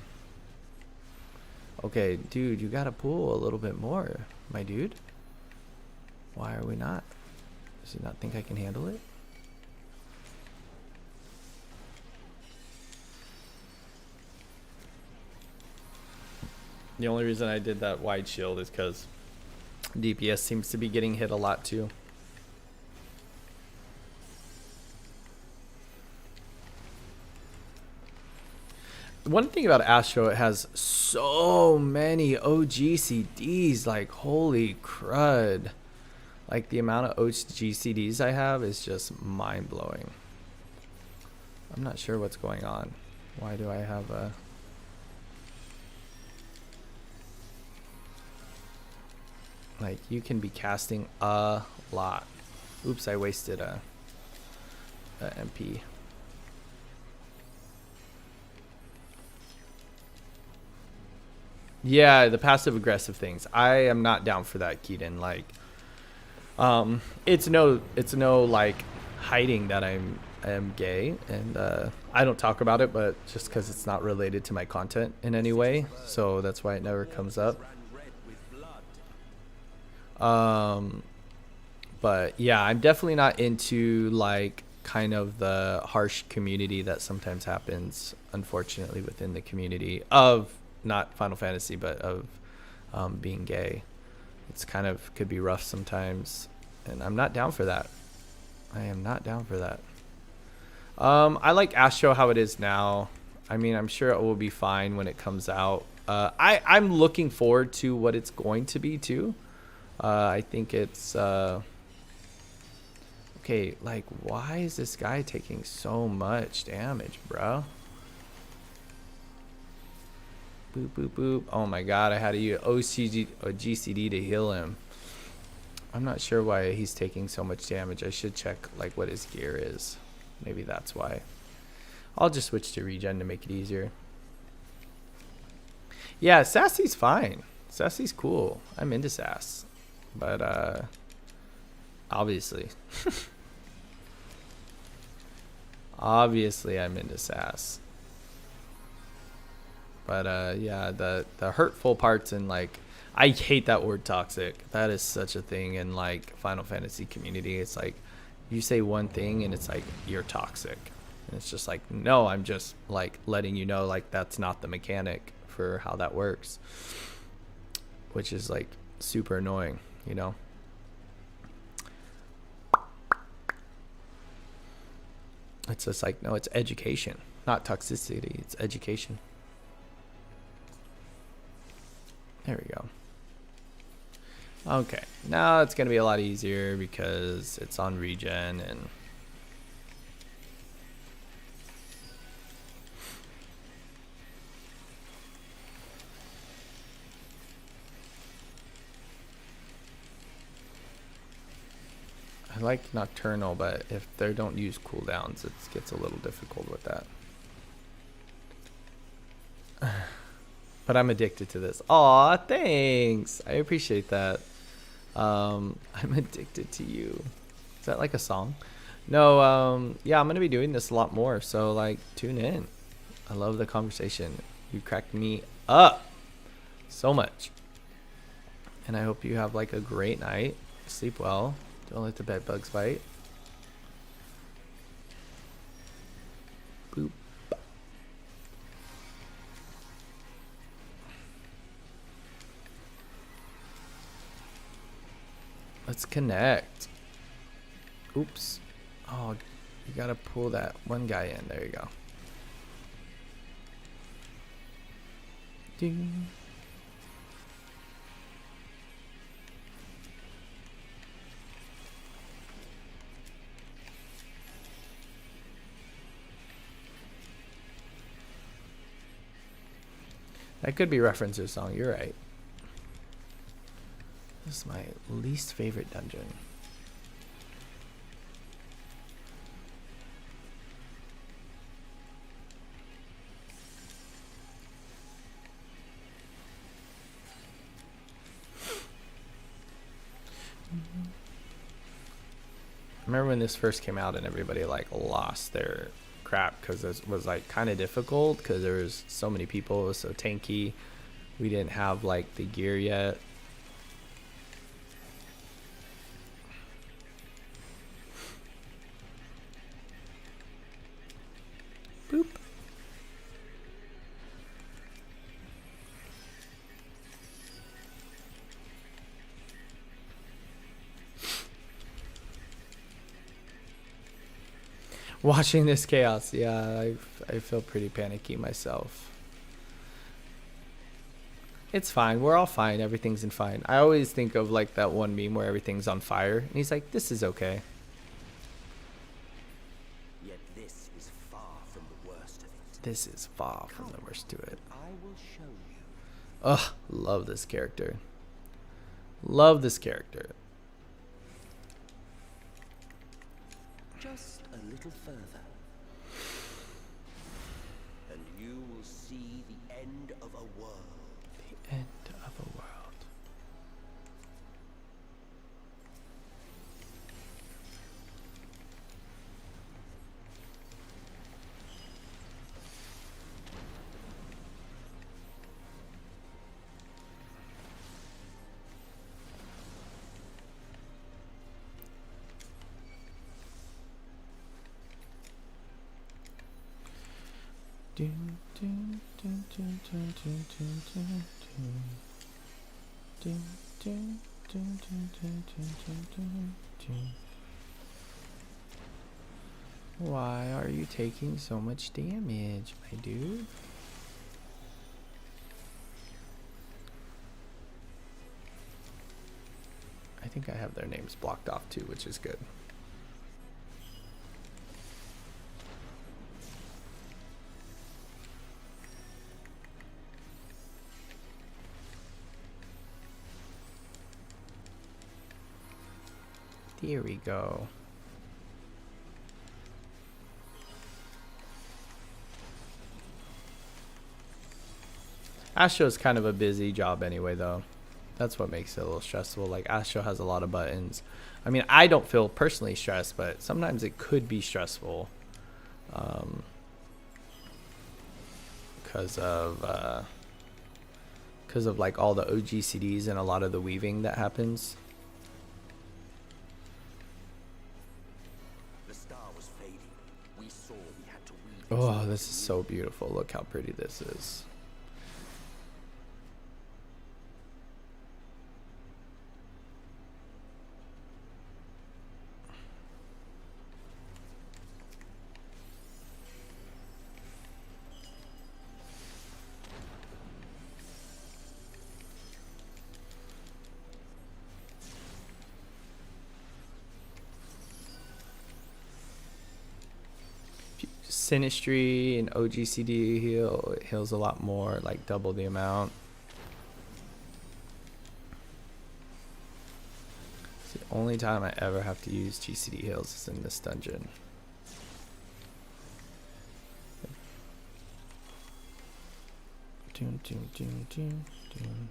Okay, dude, you gotta pull a little bit more, my dude. Why are we not? Does he not think I can handle it? The only reason I did that wide shield is because DPS seems to be getting hit a lot too. One thing about Astro, it has so many OGCDs, like holy crud. Like the amount of OGCDs I have is just mind-blowing. I'm not sure what's going on. Why do I have a... Like, you can be casting a lot. Oops, I wasted a MP. Yeah, the passive aggressive things. I am not down for that, Keaton. Like, it's no like hiding that I am gay, and I don't talk about it, but just because it's not related to my content in any way, so that's why it never comes up. But yeah, I'm definitely not into like kind of the harsh community that sometimes happens, unfortunately, within the community of not Final Fantasy, but of being gay. It's kind of could be rough sometimes, and I'm not down for that. I am not down for that. I like Astro how it is now. I mean, I'm sure it will be fine when it comes out. I'm looking forward to what it's going to be too. I think it's okay. Like, why is this guy taking so much damage, bro? Boop, boop, boop. Oh my god, I had to use GCD to heal him. I'm not sure why he's taking so much damage. I should check like what his gear is. Maybe that's why. I'll just switch to regen to make it easier. Yeah, Sassy's fine. Sassy's cool. I'm into Sass. But obviously. Obviously I'm into Sass. But yeah, the hurtful parts and like, I hate that word toxic. That is such a thing in like Final Fantasy community. It's like you say one thing and it's like you're toxic. And it's just like, no, I'm just like letting you know like that's not the mechanic for how that works. Which is like super annoying, you know? It's just like, no, it's education, not toxicity. It's education. There we go. Okay, now it's gonna be a lot easier because it's on regen and I like Nocturnal, but if they don't use cooldowns, it gets a little difficult with that. But I'm addicted to this. Aw, thanks. I appreciate that. I'm addicted to you. Is that like a song? No, yeah, I'm going to be doing this a lot more. So, like, tune in. I love the conversation. You cracked me up so much. And I hope you have, like, a great night. Sleep well. Don't let the bed bugs bite. Boop. Let's connect. Oops. Oh, you gotta pull that one guy in. There you go. Ding. That could be reference to a song. You're right. This is my least favorite dungeon. I remember when this first came out and everybody like lost their crap because it was like kind of difficult because there was so many people. It was so tanky. We didn't have like the gear yet. Boop. Watching this chaos, yeah, I feel pretty panicky myself. It's fine. We're all fine. Everything's in fine. I always think of like that one meme where everything's on fire, and he's like, "This is okay." Yet this is far from the worst of it. This is far from the worst to it. I will show you. Ugh, love this character. Love this character. Just a little further, and you will see the end of a world. The end of a world. Why are you taking so much damage, my dude? I think I have their names blocked off too, which is good. Here we go. Astro is kind of a busy job anyway, though. That's what makes it a little stressful. Like, Astro has a lot of buttons. I mean, I don't feel personally stressed, but sometimes it could be stressful. Because of like all the OGCDs and a lot of the weaving that happens. The star was fading. We saw we had to weave. Oh, this is so beautiful. Look how pretty this is. Sinistry and OGCD heals a lot more, like double the amount. It's the only time I ever have to use GCD heals is in this dungeon. Doom, doom, doom, doom, doom.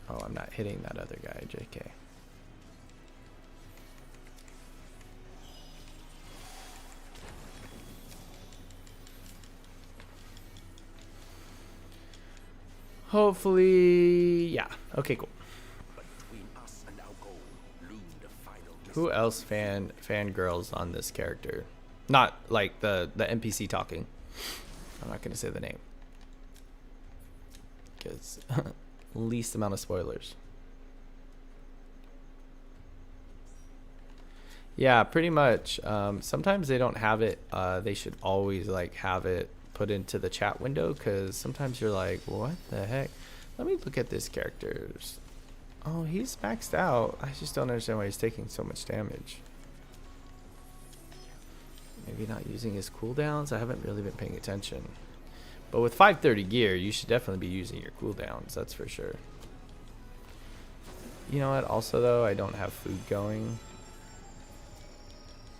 Oh, I'm not hitting that other guy, JK. Hopefully, yeah. Okay, cool. Between us and our goal loomed a final Who else fangirls on this character? Not like the NPC talking. I'm not gonna say the name because least amount of spoilers. Yeah, pretty much. Sometimes they don't have it. They should always like have it put into the chat window, because sometimes you're like, what the heck? Let me look at this character's. Oh, he's maxed out. I just don't understand why he's taking so much damage. Maybe not using his cooldowns. I haven't really been paying attention. But with 530 gear, you should definitely be using your cooldowns. That's for sure. You know what? Also, though, I don't have food going,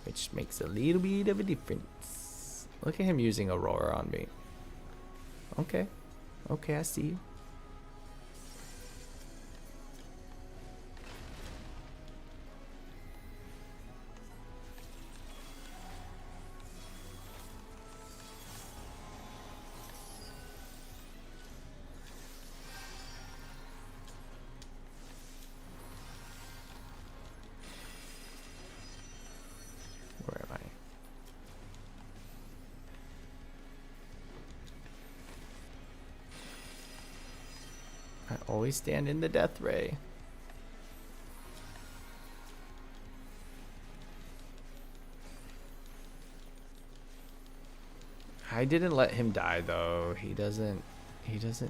which makes a little bit of a difference. Look at him using Aurora on me. Okay. Okay, I see you. Where am I? I always stand in the death ray. I didn't let him die though. He doesn't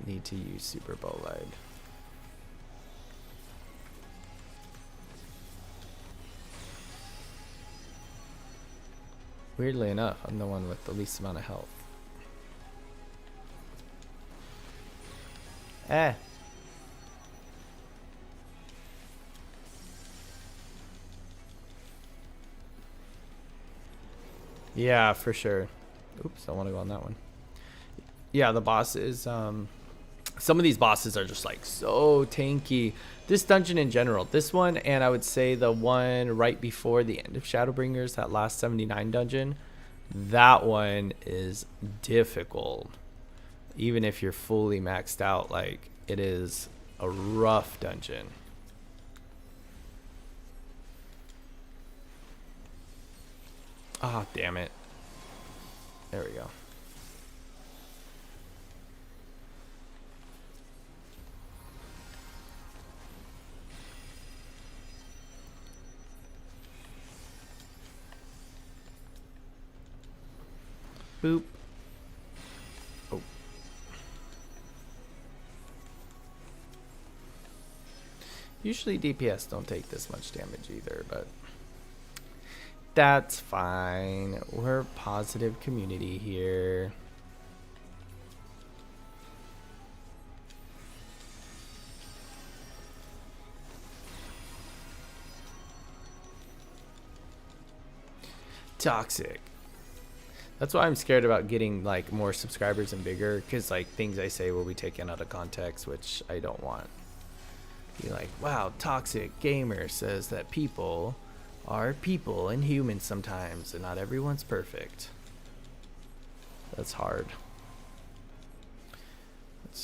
need to use super bolide. Weirdly enough, I'm the one with the least amount of health. Eh. Yeah, for sure. Oops, I want to go on that one. Yeah, the bosses, some of these bosses are just like so tanky. This dungeon in general, this one, and I would say the one right before the end of Shadowbringers, that last 79 dungeon, that one is difficult. Even if you're fully maxed out, like, it is a rough dungeon. Ah, oh, damn it. There we go. Boop. Oh. Usually DPS don't take this much damage either, but that's fine. We're a positive community here. Toxic. That's why I'm scared about getting like more subscribers and bigger, because like things I say will be taken out of context, which I don't want. Be like, wow, Toxic Gaymer says that people are people and humans sometimes, and not everyone's perfect. That's hard.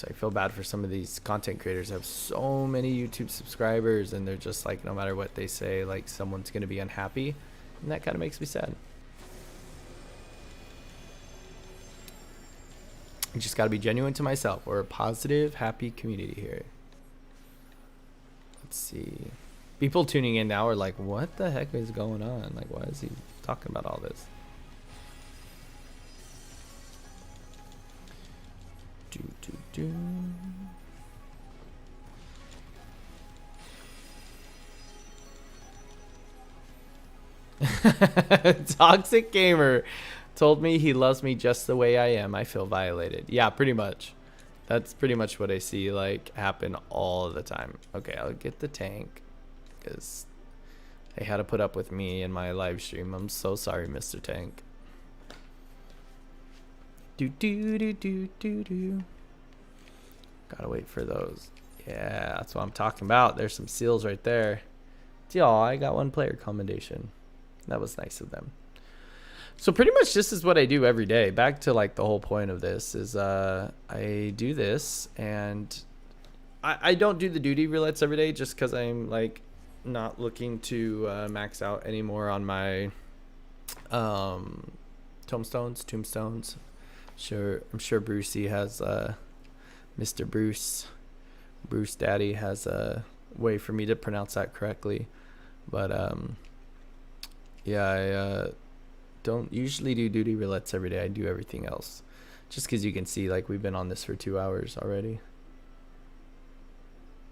I feel bad for some of these content creators who have so many YouTube subscribers, and they're just like, no matter what they say, like someone's gonna be unhappy, and that kind of makes me sad. I just got to be genuine to myself. We're a positive, happy community here. Let's see. People tuning in now are like, what the heck is going on? Like, why is he talking about all this? Toxic Gamer told me he loves me just the way I am. I feel violated. Yeah, pretty much. That's pretty much what I see like happen all the time. Okay, I'll get the tank because they had to put up with me in my live stream. I'm so sorry, Mr. Tank. Gotta wait for those. Yeah, that's what I'm talking about. There's some seals right there. Y'all, I got one player commendation. That was nice of them. So pretty much this is what I do every day. Back to like the whole point of this is I do this, and I don't do the duty roulettes every day just because I'm like not looking to max out anymore on my tombstones. I'm sure Brucey has Mr. Bruce Daddy has a way for me to pronounce that correctly, but yeah, I don't usually do duty roulettes every day. I do everything else just because you can see like we've been on this for 2 hours already.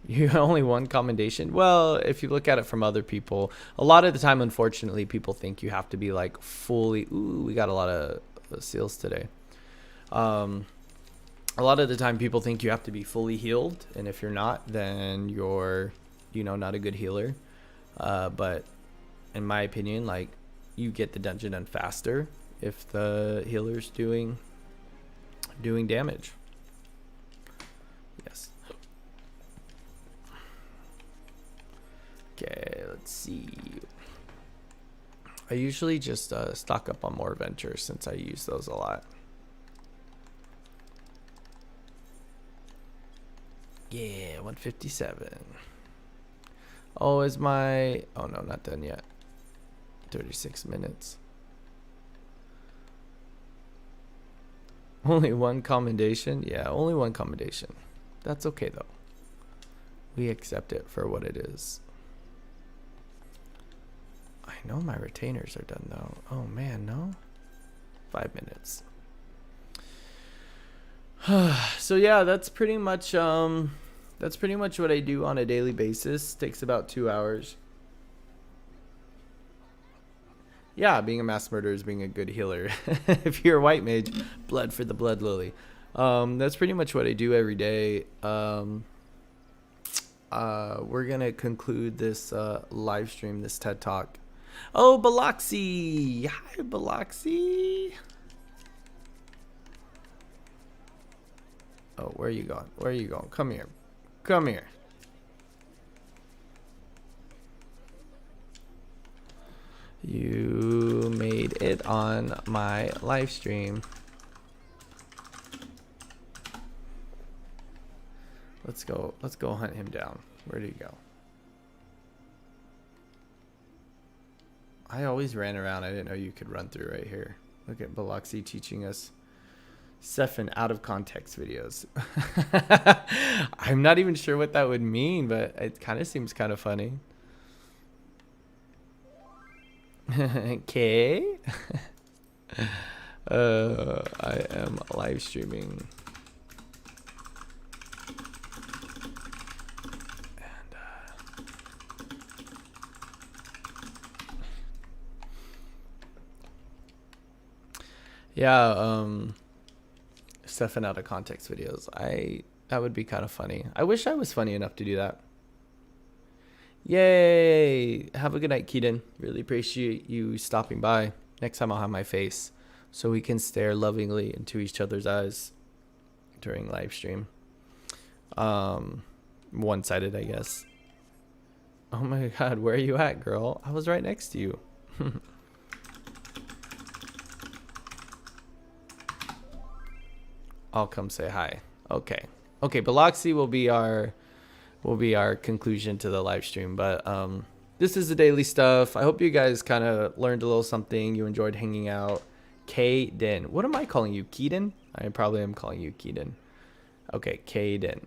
You only one commendation? Well, if you look at it from other people, a lot of the time, unfortunately, people think you have to be like fully, ooh, we got a lot of seals today. A lot of the time people think you have to be fully healed, and if you're not, then you're you know, not a good healer. But in my opinion, like, you get the dungeon done faster if the healer's doing damage. Yes. Okay, let's see. I usually just stock up on more ventures since I use those a lot. Yeah, 157. Oh, is my... Oh, no, not done yet. 36 minutes. Only one commendation? Yeah, only one commendation. That's okay, though. We accept it for what it is. I know my retainers are done, though. Oh, man, no? 5 minutes. So, yeah, that's pretty much what I do on a daily basis. Takes about 2 hours. Yeah, being a mass murderer is being a good healer. If you're a white mage, blood for the blood lily. That's pretty much what I do every day. We're gonna conclude this live stream, this TED Talk. Oh, Biloxi! Hi, Biloxi! Oh, where are you going? Where are you going? Come here. Come here. You made it on my live stream. Let's go hunt him down. Where did he go? I always ran around. I didn't know you could run through right here. Look at Biloxi teaching us Stefan out of context videos. I'm not even sure what that would mean, but it kind of seems kind of funny. Okay. I am live streaming. And yeah, Stefan out of context videos. That would be kind of funny. I wish I was funny enough to do that. Yay! Have a good night, Keaton. Really appreciate you stopping by. Next time I'll have my face so we can stare lovingly into each other's eyes during live stream. One-sided, I guess. Oh my god, where are you at, girl? I was right next to you. I'll come say hi. Okay. Okay, Biloxi will be our conclusion to the live stream, but this is the daily stuff. I hope you guys kind of learned a little something. You enjoyed hanging out. Kaden. What am I calling you? Keaton? I probably am calling you Keaton. Okay, Kaden.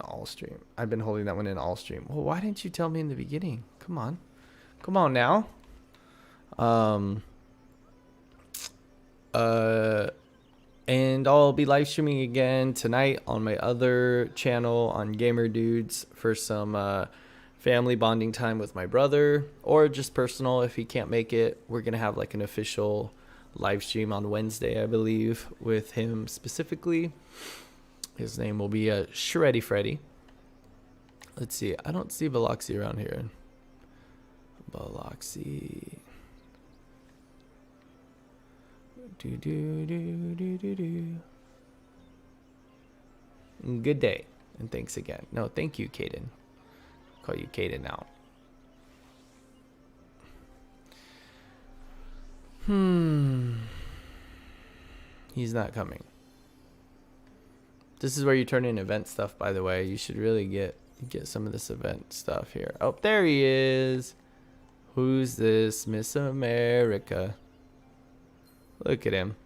All stream. I've been holding that one in all stream. Well, why didn't you tell me in the beginning? Come on. Come on now. And I'll be live streaming again tonight on my other channel on Gaymer Dudes for some family bonding time with my brother, or just personal if he can't make it. We're gonna have like an official live stream on Wednesday, I believe, with him specifically. His name will be Shreddy Freddy. Let's see. I don't see Biloxi around here. Biloxi. Good day and thanks again. No, thank you, Kaden. Call you Kaden now. He's not coming. This is where you turn in event stuff, by the way. You should really get some of this event stuff here. Oh, there he is. Who's this? Miss America. Look at him.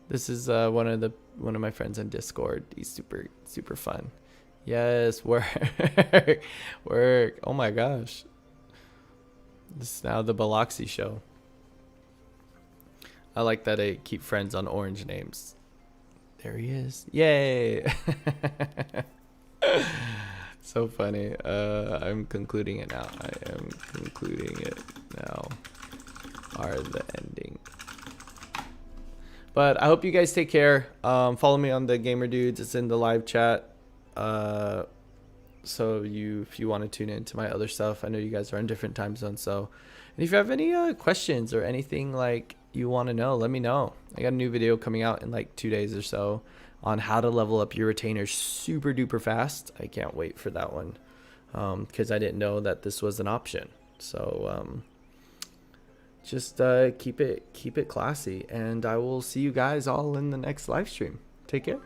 This is one of my friends on Discord. He's super fun. Yes, work. Work. Oh my gosh. This is now the Biloxi show. I like that I keep friends on orange names. There he is. Yay. So funny. I'm concluding it now. I am concluding it now. Are the ending. But I hope you guys take care. Follow me on the Gaymer Dudes. It's in the live chat. So if you want to tune into my other stuff, I know you guys are in different time zones. So, and if you have any questions or anything like you want to know, let me know. I got a new video coming out in like 2 days or so on how to level up your retainers super duper fast. I can't wait for that one because I didn't know that this was an option. So just keep it classy, and I will see you guys all in the next live stream. Take care.